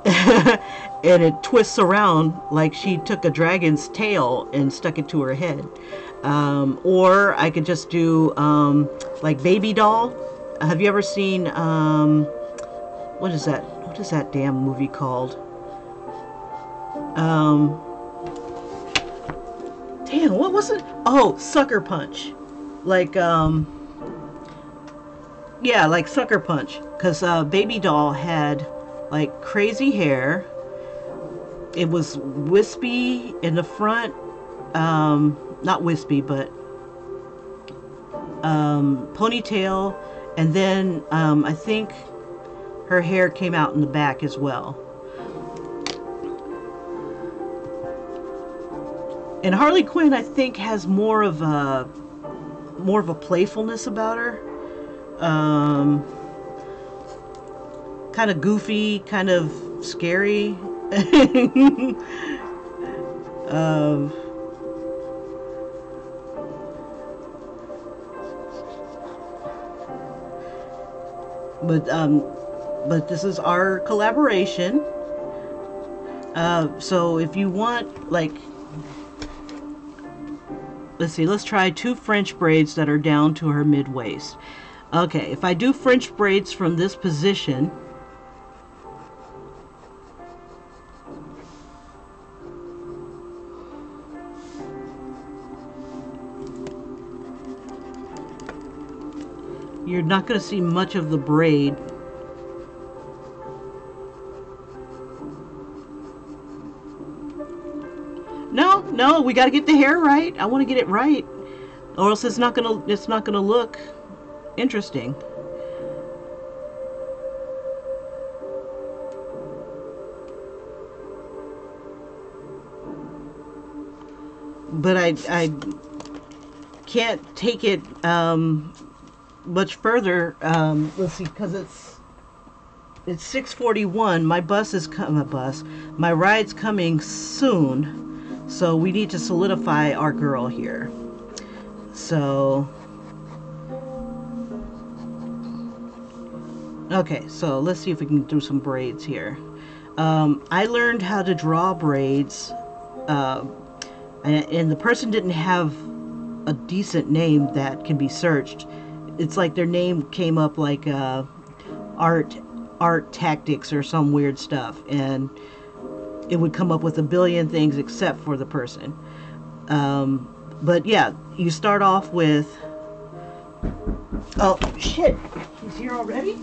and it twists around like she took a dragon's tail and stuck it to her head. Or I could just do like Baby Doll. Have you ever seen what is that? What is that damn movie called? Damn, what was it? Oh, Sucker Punch. Like yeah, like Sucker Punch. Because Baby Doll had like crazy hair. It was wispy in the front. Not wispy, but ponytail, and then I think her hair came out in the back as well. And Harley Quinn, I think, has more of a playfulness about her. Kind of goofy, kind of scary. But this is our collaboration. So if you want, like, let's see, let's try 2 French braids that are down to her mid-waist. Okay, if I do French braids from this position, you're not going to see much of the braid. No, we got to get the hair right. I want to get it right, or else it's not gonna look interesting. But I can't take it much further. Let's see, because it's 6:41. My my ride's coming soon. So we need to solidify our girl here. So, okay, so let's see if we can do some braids here. I learned how to draw braids, and the person didn't have a decent name that can be searched. It's like their name came up like art tactics or some weird stuff, and it would come up with a billion things except for the person. But yeah, you start off with... Oh, shit! He's here already?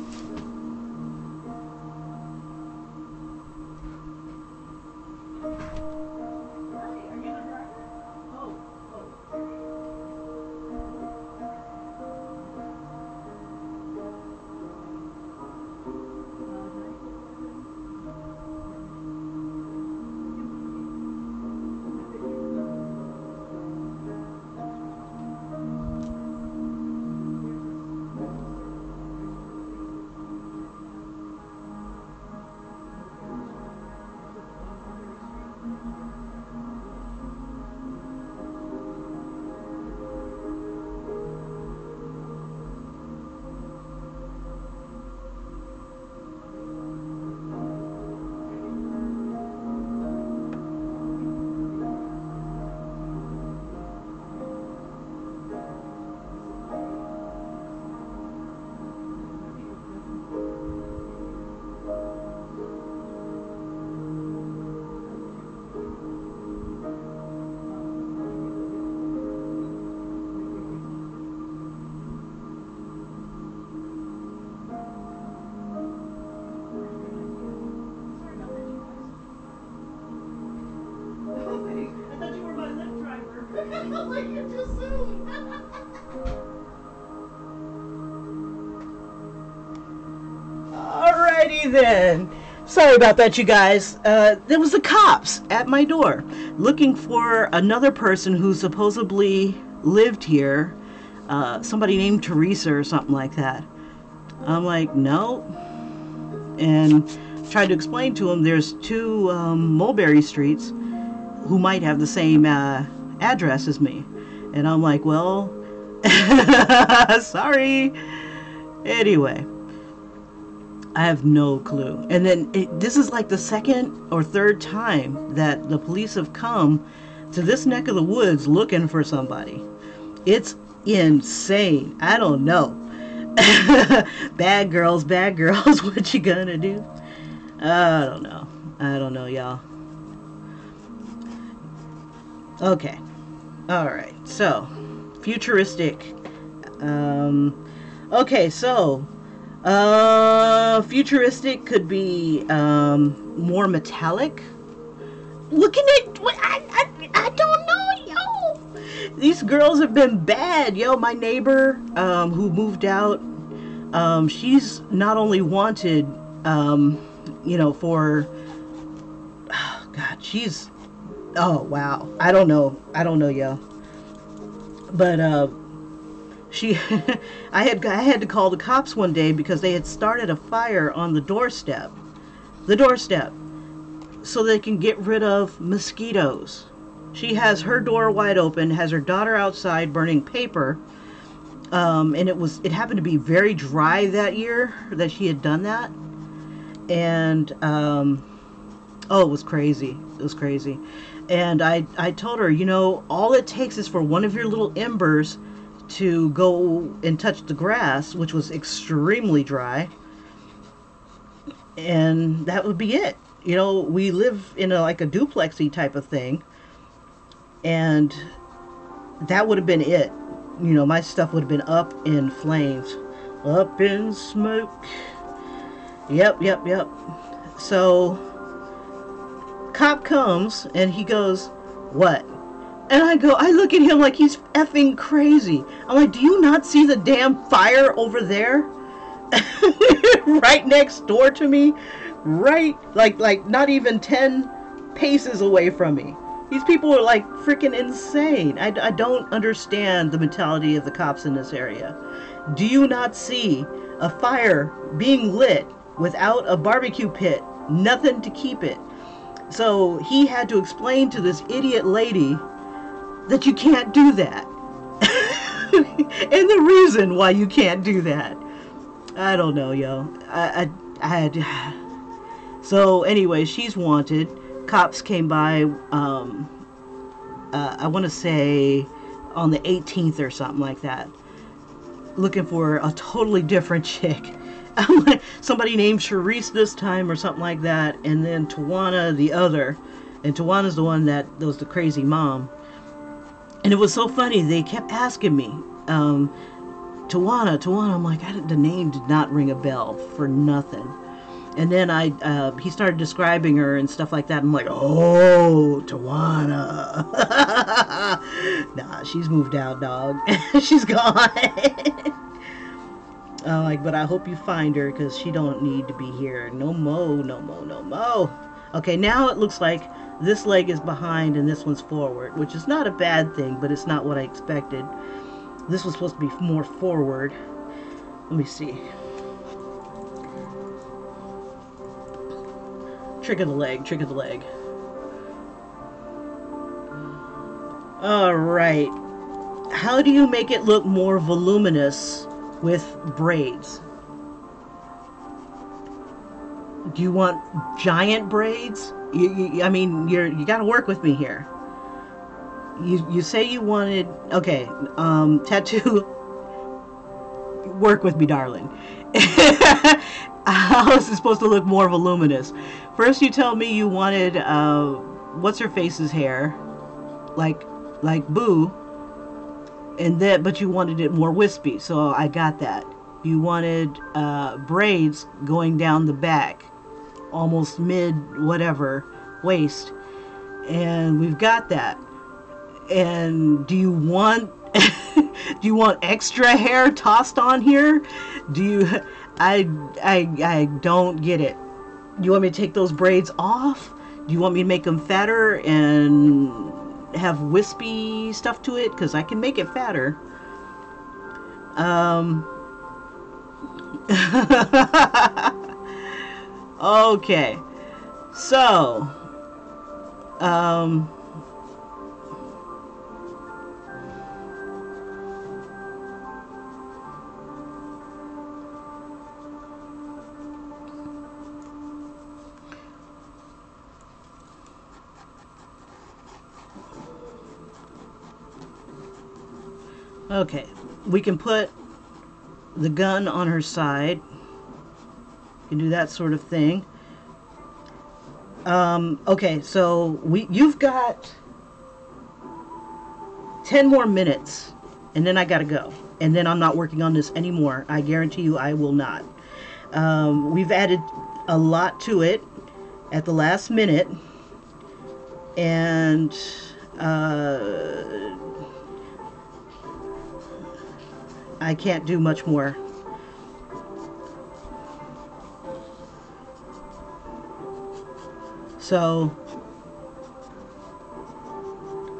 Like you're too soon. Alrighty then. Sorry about that, you guys. There was the cops at my door looking for another person who supposedly lived here. Somebody named Teresa or something like that. I'm like, no. And tried to explain to him there's two Mulberry Streets who might have the same address as me. And I'm like, well, sorry. Anyway, I have no clue. And then this is like the second or third time that the police have come to this neck of the woods looking for somebody. It's insane. I don't know. Bad girls, what you gonna do? I don't know, y'all. Okay. Alright, so futuristic. Okay, so futuristic could be more metallic. Looking at I don't know, yo. These girls have been bad, yo. My neighbor who moved out, she's not only wanted for oh god, she's oh wow. I don't know, yo. But she I had to call the cops one day because they had started a fire on the doorstep so they can get rid of mosquitoes. She has her door wide open, has her daughter outside burning paper, and it happened to be very dry that year that she had done that. And it was crazy. And I told her, all it takes is for one of your little embers to go and touch the grass, which was extremely dry, and that would be it. We live in a duplexy type of thing, and that would have been it. My stuff would have been up in flames, up in smoke. Yep. So cop comes and he goes, "What?" And I look at him like he's effing crazy. I'm like, do you not see the damn fire over there? Right next door to me? Right, like not even 10 paces away from me. These people are like freaking insane. I don't understand the mentality of the cops in this area. Do you not see a fire being lit without a barbecue pit? Nothing to keep it. So he had to explain to this idiot lady that you can't do that. And the reason why you can't do that. I don't know, yo. I had... So anyway, she's wanted. Cops came by, I want to say on the 18th or something like that, looking for a totally different chick. Somebody named Charisse this time or something like that, and then Tawana the other. And Tawana's the one that was the crazy mom. And it was so funny, they kept asking me, Tawana, I'm like, the name did not ring a bell for nothing. And then he started describing her and stuff like that. I'm like, oh, Tawana. Nah, she's moved out, dog. She's gone. I'm like, but I hope you find her because she don't need to be here. No mo. Okay, now it looks like this leg is behind and this one's forward, which is not a bad thing, but it's not what I expected. This was supposed to be more forward. Let me see. Trick of the leg. Alright. How do you make it look more voluminous with braids? Do you want giant braids? I mean, you gotta work with me here. You say you wanted... Okay, tattoo... Work with me, darling. How is it supposed to look more voluminous? First you tell me you wanted, what's-her-face's hair, like Boo, and then, but you wanted it more wispy, so I got that. You wanted, braids going down the back, almost mid-whatever, waist, and we've got that. And do you want do you want extra hair tossed on here? Do you I don't get it. Do you want me to take those braids off? Do you want me to make them fatter and have wispy stuff to it? Because I can make it fatter. Okay. So, okay, we can put the gun on her side. You can do that sort of thing. Okay, so you've got 10 more minutes, and then I gotta go. And then I'm not working on this anymore. I guarantee you I will not. We've added a lot to it at the last minute, and I can't do much more. So,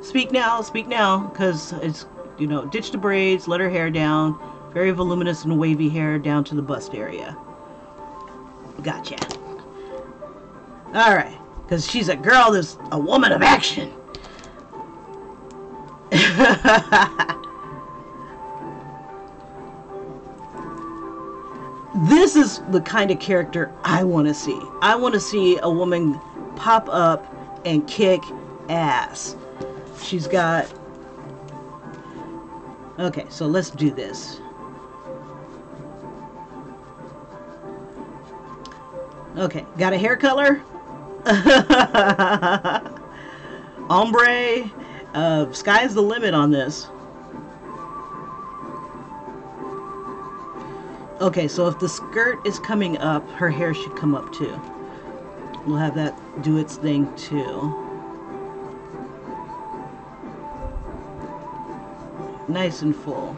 speak now, because it's, you know, ditch the braids, let her hair down, very voluminous and wavy hair down to the bust area. Gotcha. Alright, because she's a girl that's a woman of action. This is the kind of character I want to see. I want to see a woman pop up and kick ass. She's got... Okay, so let's do this. Okay, got a hair color? Ombre. Sky's the limit on this. Okay, so if the skirt is coming up, her hair should come up too. We'll have that do its thing too. Nice and full.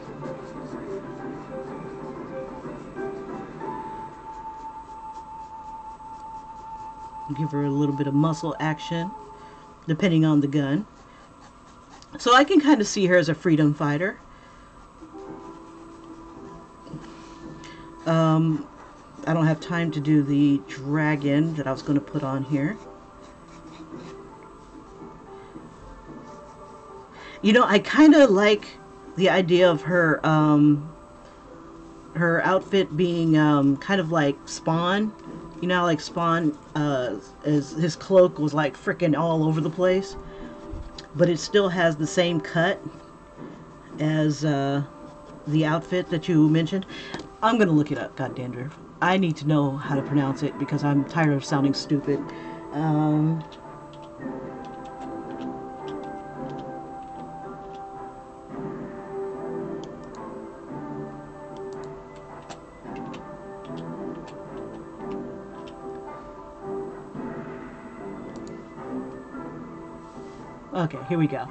Give her a little bit of muscle action, depending on the gun. So I can kind of see her as a freedom fighter. I don't have time to do the dragon that I was going to put on here. You know, I kind of like the idea of her her outfit being kind of like Spawn. You know, like Spawn, his cloak was like freaking all over the place, but it still has the same cut as the outfit that you mentioned. I'm gonna look it up, goddamn. I need to know how to pronounce it because I'm tired of sounding stupid. Okay, here we go.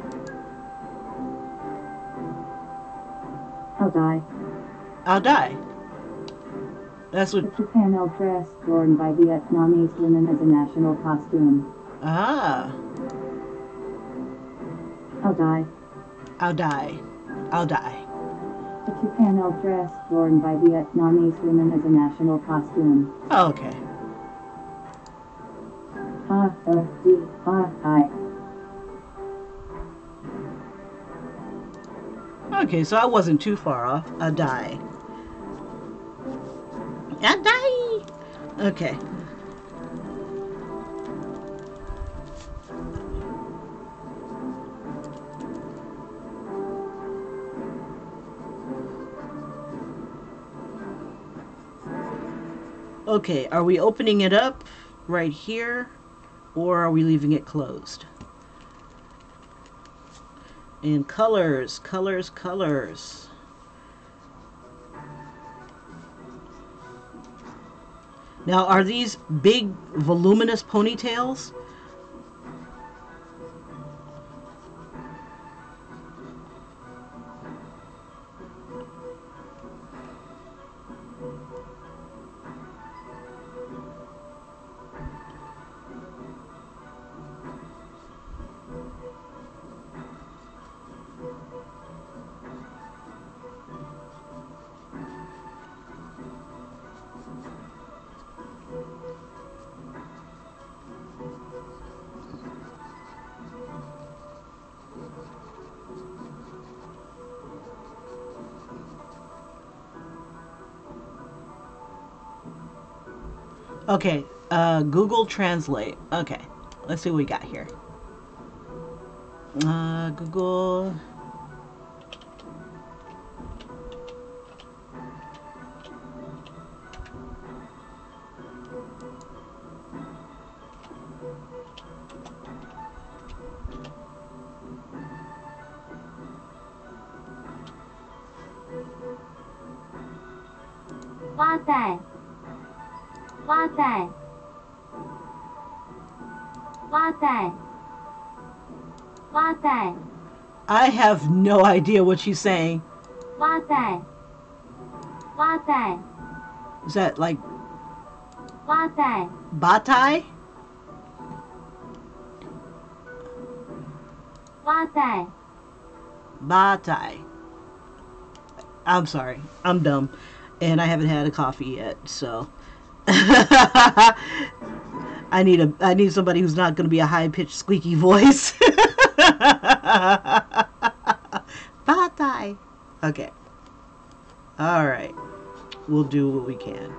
I'll die. I'll die. That's what... The Chicano dress worn by Vietnamese women as a national costume. Ah. I'll die. I'll die. I'll die. The Chicano dress worn by Vietnamese women as a national costume. Oh, okay. Okay, so I wasn't too far off. I'll die. I'll die! Okay. Okay, are we opening it up right here, or are we leaving it closed? And colors, colors, colors. Now, are these big, voluminous ponytails? Okay, Google Translate. Okay, let's see what we got here. Google. I have no idea what she's saying. Is that like Batai? Batai. I'm sorry. I'm dumb. And I haven't had a coffee yet, so I need somebody who's not going to be a high pitched squeaky voice. Batai. Okay. All right. We'll do what we can.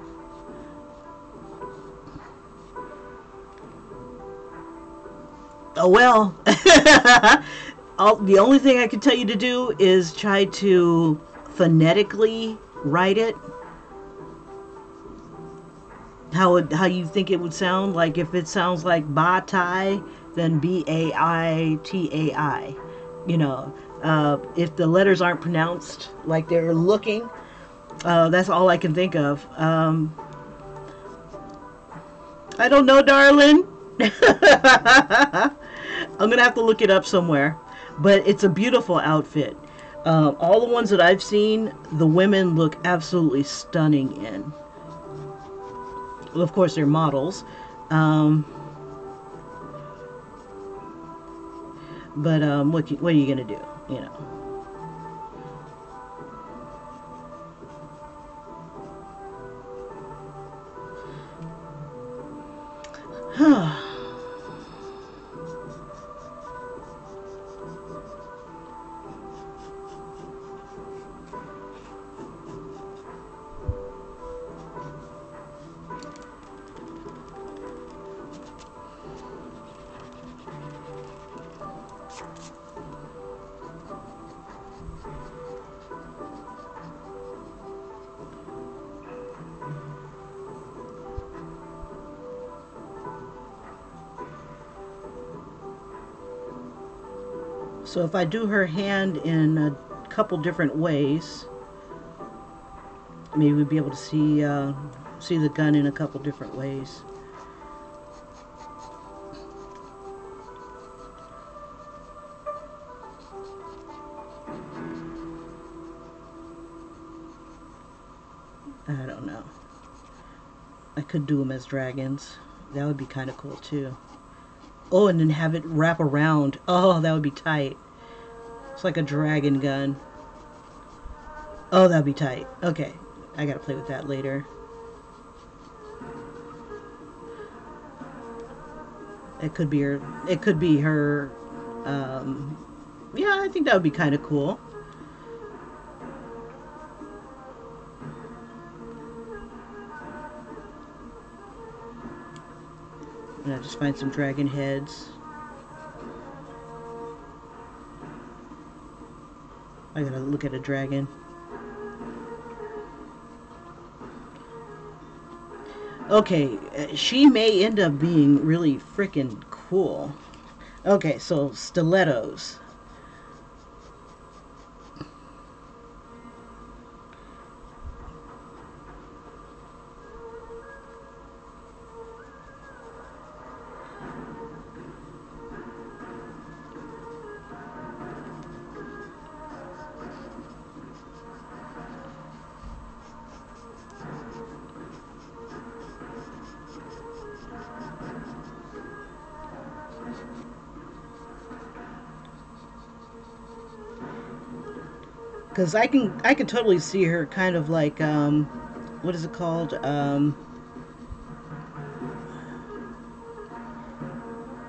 Oh well. The only thing I can tell you to do is try to phonetically write it. How you think it would sound? Like if it sounds like Batai, then Baitai. You know, if the letters aren't pronounced like they're looking, that's all I can think of. I don't know, darling. I'm gonna have to look it up somewhere, but it's a beautiful outfit. All the ones that I've seen, the women look absolutely stunning in. Well, of course, they're models, but what are you gonna do? You know. So if I do her hand in a couple different ways, maybe we'll be able to see the gun in a couple different ways. I don't know. I could do them as dragons. That would be kind of cool too. Oh, and then have it wrap around. Oh, that would be tight. It's like a dragon gun. Oh, that'd be tight. Okay, I gotta play with that later. It could be her. It could be her. Yeah, I think that would be kind of cool. And I just find some dragon heads. I gotta look at a dragon. Okay, she may end up being really freaking cool. Okay, so stilettos. Because I can totally see her kind of like what is it called,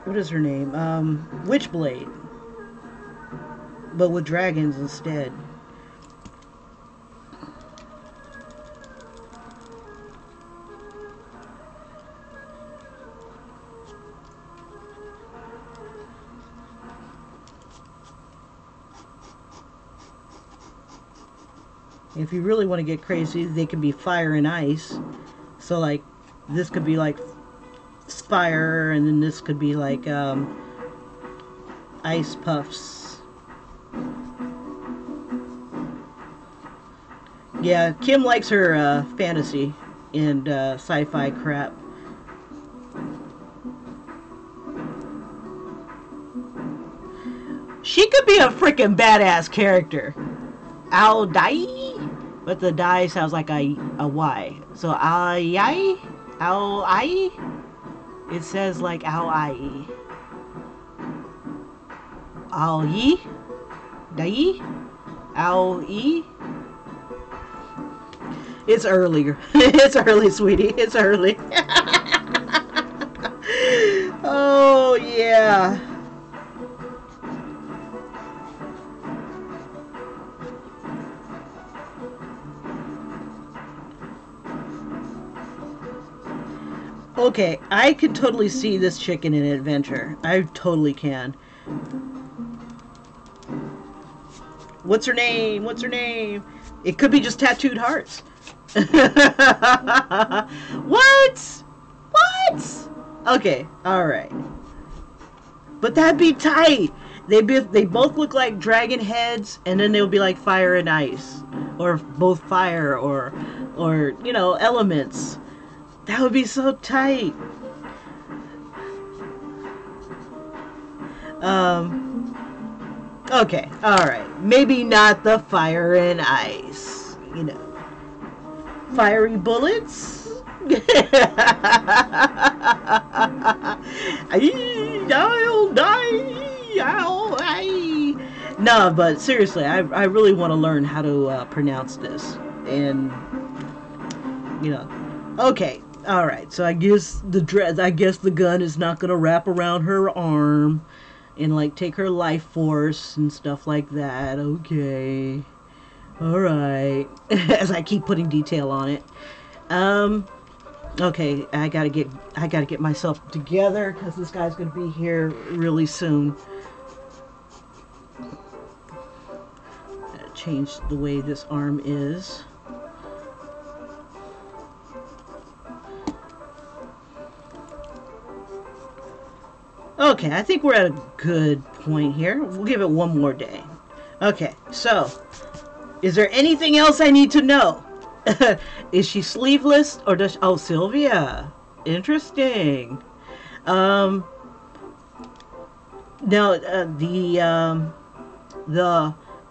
what is her name, Witchblade, but with dragons instead. If you really want to get crazy, they can be fire and ice. So like this could be like fire, and then this could be like ice puffs. Yeah, Kim likes her fantasy and sci-fi crap. She could be a freaking badass character. Al Dai, but the die sounds like a Y. So Al Yai, Al I. It says like Al I. Al Yi, Dai, Al E. It's early. It's early, sweetie. It's early. Oh yeah. Okay, I can totally see this chicken in adventure. I totally can. What's her name? What's her name? It could be just tattooed hearts. What? What? Okay, alright. But that'd be tight. They both look like dragon heads, and then they would be like fire and ice. Or both fire, or you know, elements. That would be so tight. Okay, alright. Maybe not the fire and ice. You know. Fiery bullets? I'll die. No, but seriously, I really want to learn how to pronounce this. And, you know. Okay, alright. So I guess the gun is not going to wrap around her arm and, like, take her life force and stuff like that. Okay. Alright. As I keep putting detail on it. Okay, I gotta get myself together because this guy's gonna be here really soon. Gotta change the way this arm is. Okay, I think we're at a good point here. We'll give it one more day. Okay, so is there anything else I need to know? Is she sleeveless or does she, oh, Sylvia. Interesting. Now the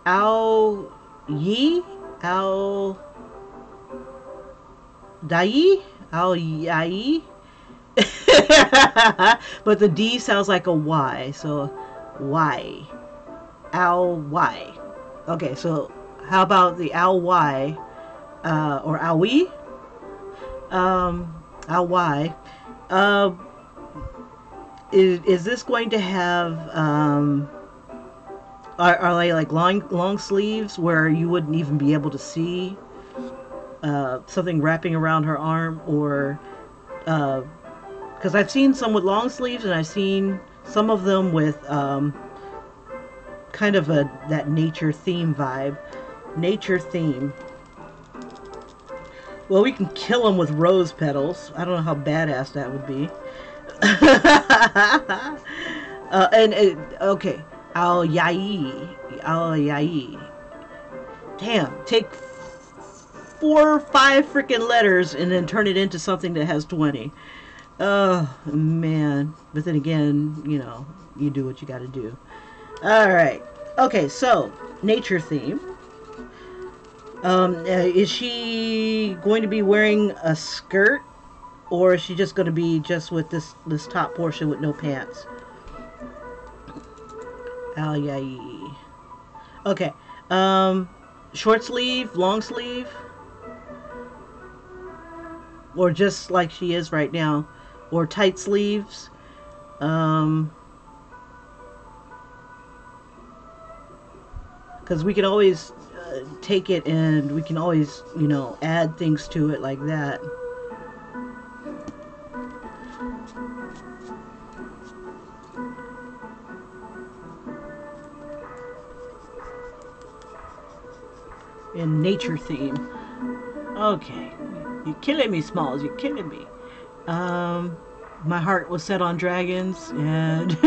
Ao Yi Ao Dai Ao Yai. But the D sounds like a Y, so Y. Ao Y. Okay, so how about the Ao Y? Or Aoi, Aoi, is this going to have, are they like long sleeves where you wouldn't even be able to see, something wrapping around her arm, or, because I've seen some with long sleeves and I've seen some of them with, kind of that nature theme vibe, nature theme. Well, we can kill them with rose petals. I don't know how badass that would be. Okay. Al Yai. Al Yai. Damn. Take 4 or 5 freaking letters and then turn it into something that has 20. Oh, man. But then again, you know, you do what you gotta do. Alright. Okay, so, nature theme. Is she going to be wearing a skirt, or is she just going to be just with this top portion with no pants? Al Yai. Okay. Short sleeve, long sleeve, or just like she is right now, or tight sleeves. Because we can always take it and we can always, you know, add things to it like that. in nature theme. Okay, you're killing me, Smalls. You're killing me. Um, my heart was set on dragons, and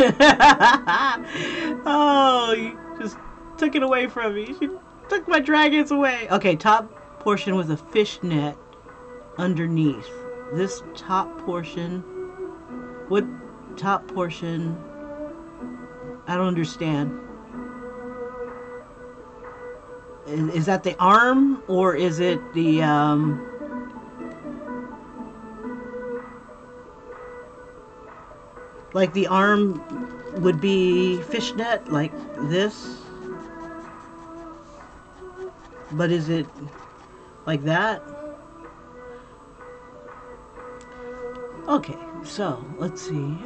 oh, you just took it away from me. She took my dragons away. Okay, top portion with a fish net underneath. This top portion, what top portion? I don't understand. Is that the arm or is it the like the arm would be fishnet like this? But is it like that? Okay, so let's see.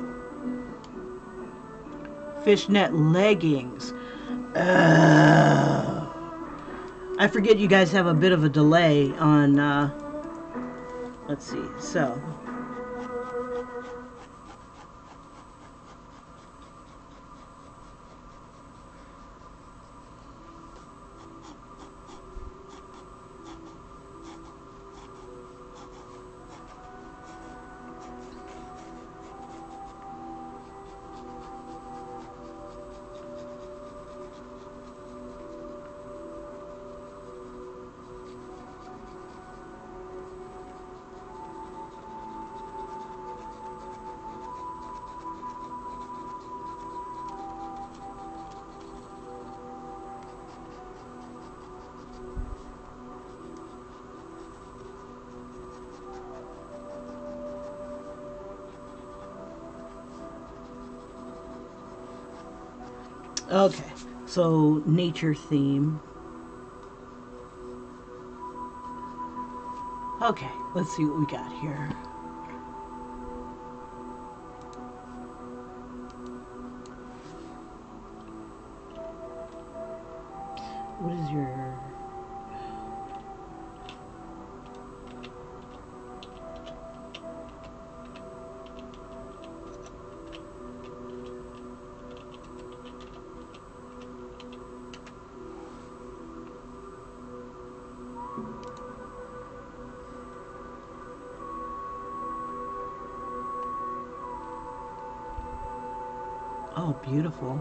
Fishnet leggings. I forget you guys have a bit of a delay on, let's see, so. Okay, so nature theme. Okay, let's see what we got here. What is your... Oh, beautiful.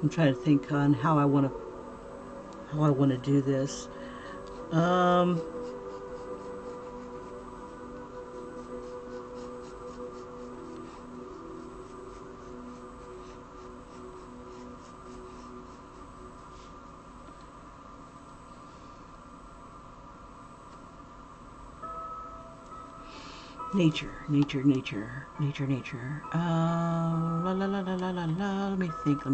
I'm trying to think on how I want to do this. Um, nature. La la la la la la la. Let me think.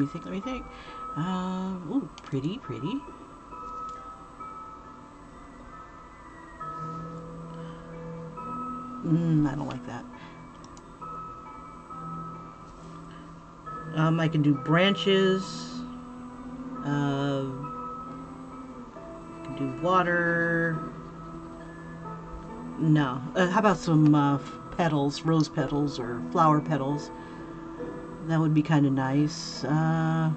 Ooh, pretty. I don't like that. I can do branches. I can do water. No. How about some petals, rose petals or flower petals? That would be kind of nice. Let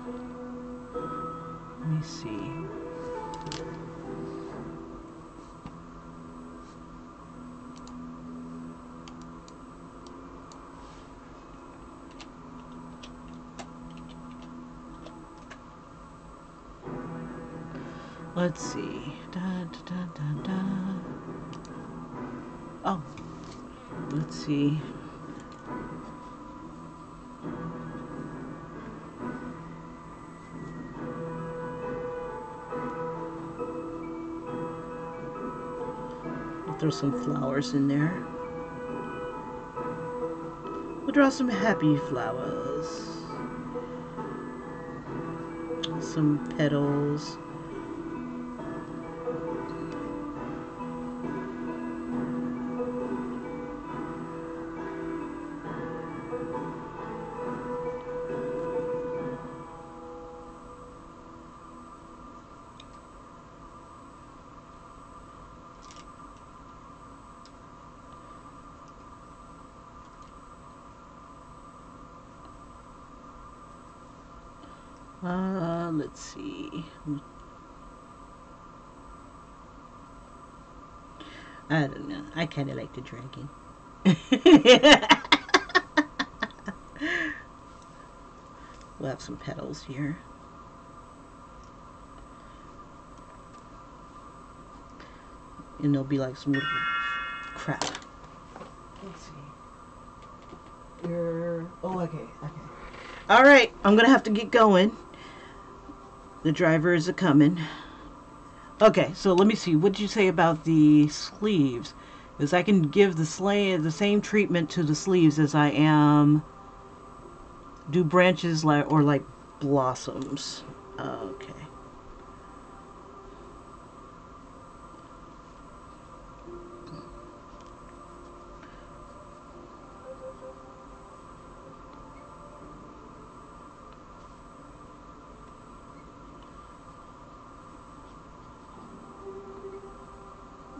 me see. Let's see. Oh, let's see. I'll throw some flowers in there. We'll draw some happy flowers. Some petals. Let's see. I don't know. I kind of like the dragon. We'll have some petals here. And there'll be like some little crap. Let's see. Oh, okay. All right, I'm gonna have to get going. The driver is a coming. Okay, so let me see. What did you say about the sleeves? Because I can give the same treatment to the sleeves as I am do branches like blossoms. Okay.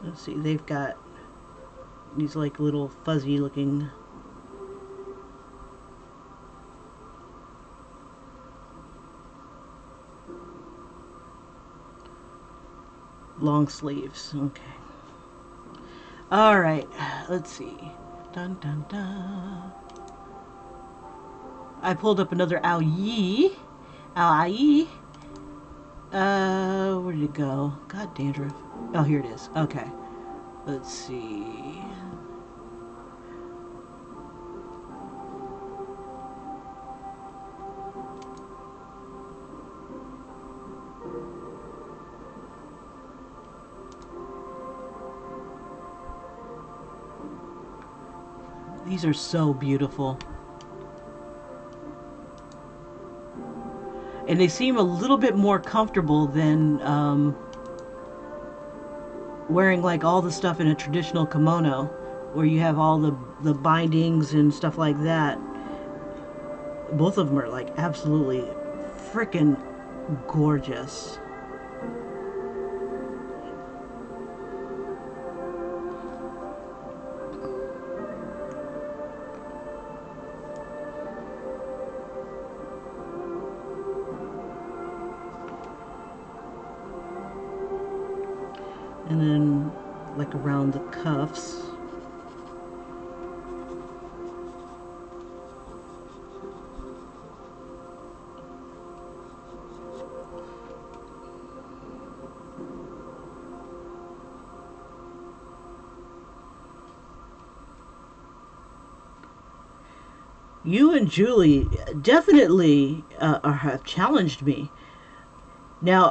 Let's see, they've got these like little fuzzy looking long sleeves. Okay. All right. Let's see. Dun dun dun. I pulled up another Ao Yi. Where did it go? God, dandruff. Oh, here it is. Okay. Let's see. These are so beautiful. And they seem a little bit more comfortable than wearing like all the stuff in a traditional kimono where you have all the bindings and stuff like that. Both of them are like absolutely freaking gorgeous. And then like around the cuffs. You and Julie definitely have challenged me. Now,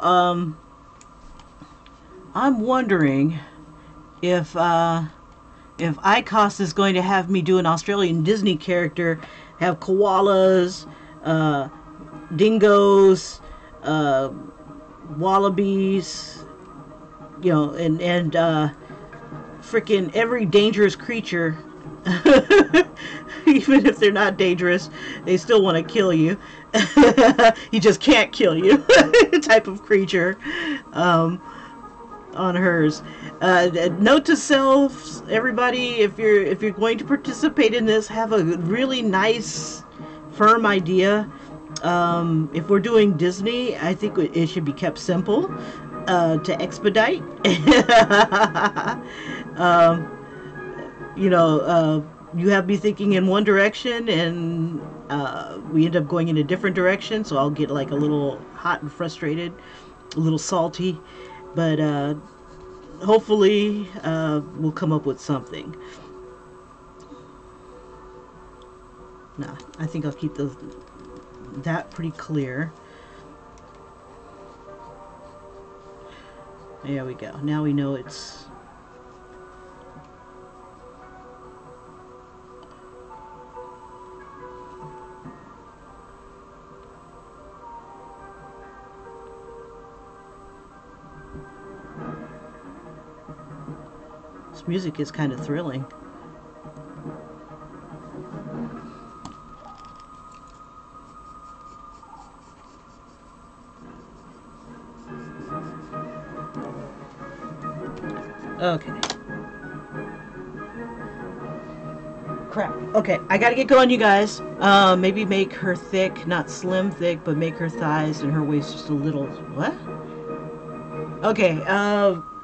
I'm wondering if ICOS is going to have me do an Australian Disney character, have koalas, dingoes, wallabies, you know, and freaking every dangerous creature. Even if they're not dangerous, they still want to kill you. He just can't kill you. Type of creature. On hers. Note to self, everybody, if you're going to participate in this, have a really nice, firm idea. If we're doing Disney, I think it should be kept simple to expedite. You have me thinking in one direction, and we end up going in a different direction. So I'll get like a little hot and frustrated, a little salty. But hopefully we'll come up with something. Nah, I think I'll keep that pretty clear. There we go. Now we know it's... This music is kind of thrilling. Okay. crap. Okay, I gotta get going, you guys. Maybe make her thick, not slim thick, but make her thighs and her waist just a little. What? Okay.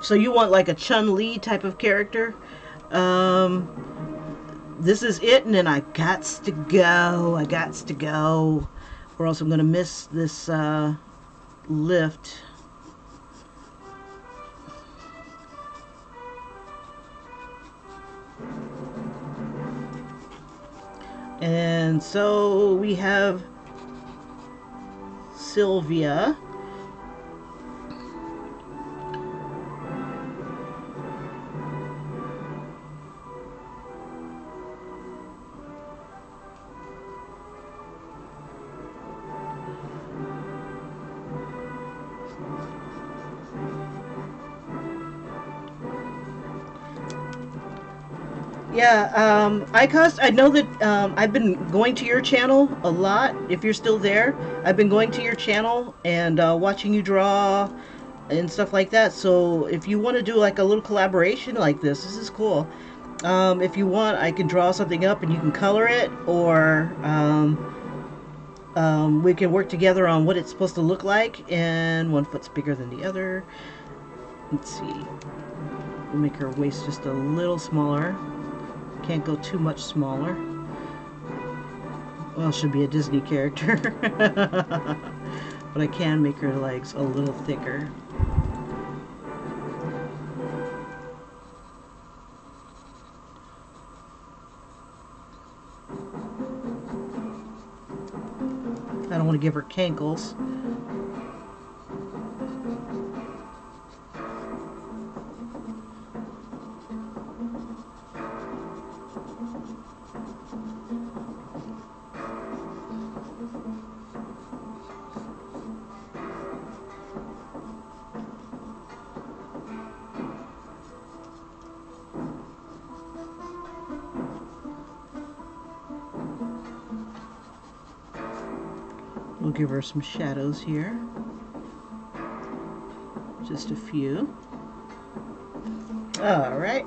So you want like a Chun-Li type of character? This is it, and then I gots to go. I gots to go, or else I'm gonna miss this lift. And so we have Sylvia. Yeah, I know that I've been going to your channel a lot. If you're still there, I've been going to your channel and watching you draw and stuff like that. So if you want to do like a little collaboration like this is cool. If you want, I can draw something up and you can color it, or we can work together on what it's supposed to look like. And one foot's bigger than the other. Let's see. We'll make her waist just a little smaller. Can't go too much smaller. Well, she'll be a Disney character. But I can make her legs a little thicker. I don't want to give her cankles. We'll give her some shadows here. Just a few. All right.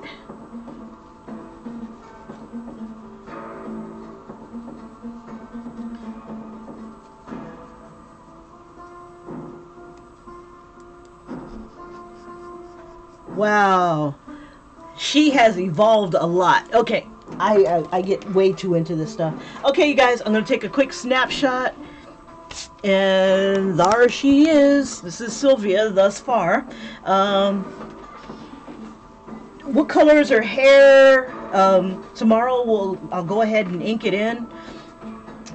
Wow. She has evolved a lot. Okay. I get way too into this stuff. Okay, you guys, I'm going to take a quick snapshot. And there she is. This is Sylvia thus far. What color is her hair? Tomorrow I'll go ahead and ink it in.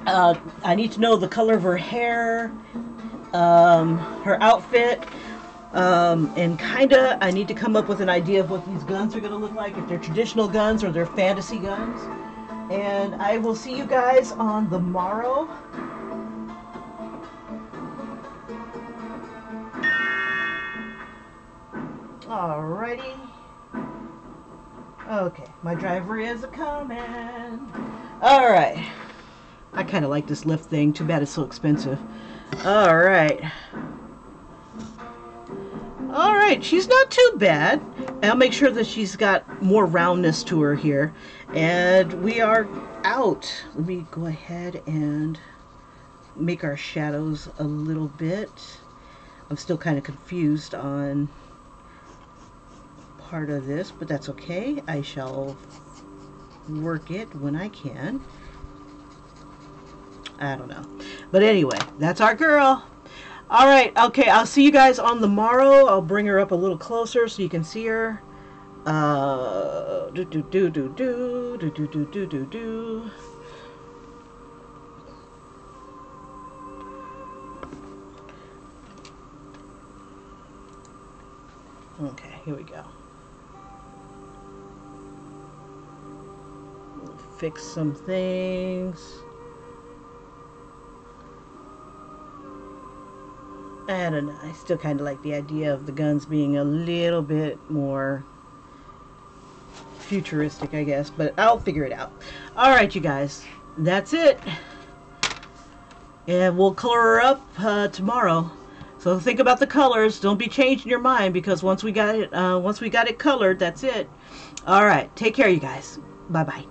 I need to know the color of her hair, her outfit, and kinda I need to come up with an idea of what these guns are gonna look like, if they're traditional guns or they're fantasy guns. And I will see you guys on the morrow. Alrighty. Okay, my driver is a-coming. Alright. I kind of like this lift thing. Too bad it's so expensive. Alright. Alright, she's not too bad. I'll make sure that she's got more roundness to her here. And we are out. Let me go ahead and make our shadows a little bit. I'm still kind of confused on part of this, but that's okay. I shall work it when I can. I don't know. But anyway, that's our girl. All right. Okay. I'll see you guys on the morrow. I'll bring her up a little closer so you can see her. Okay. Here we go. Fix some things. I don't know. I still kind of like the idea of the guns being a little bit more futuristic, I guess, but I'll figure it out. All right, you guys, that's it. And we'll color her up tomorrow. So think about the colors. Don't be changing your mind, because once we got it colored, that's it. All right. Take care, you guys. Bye-bye.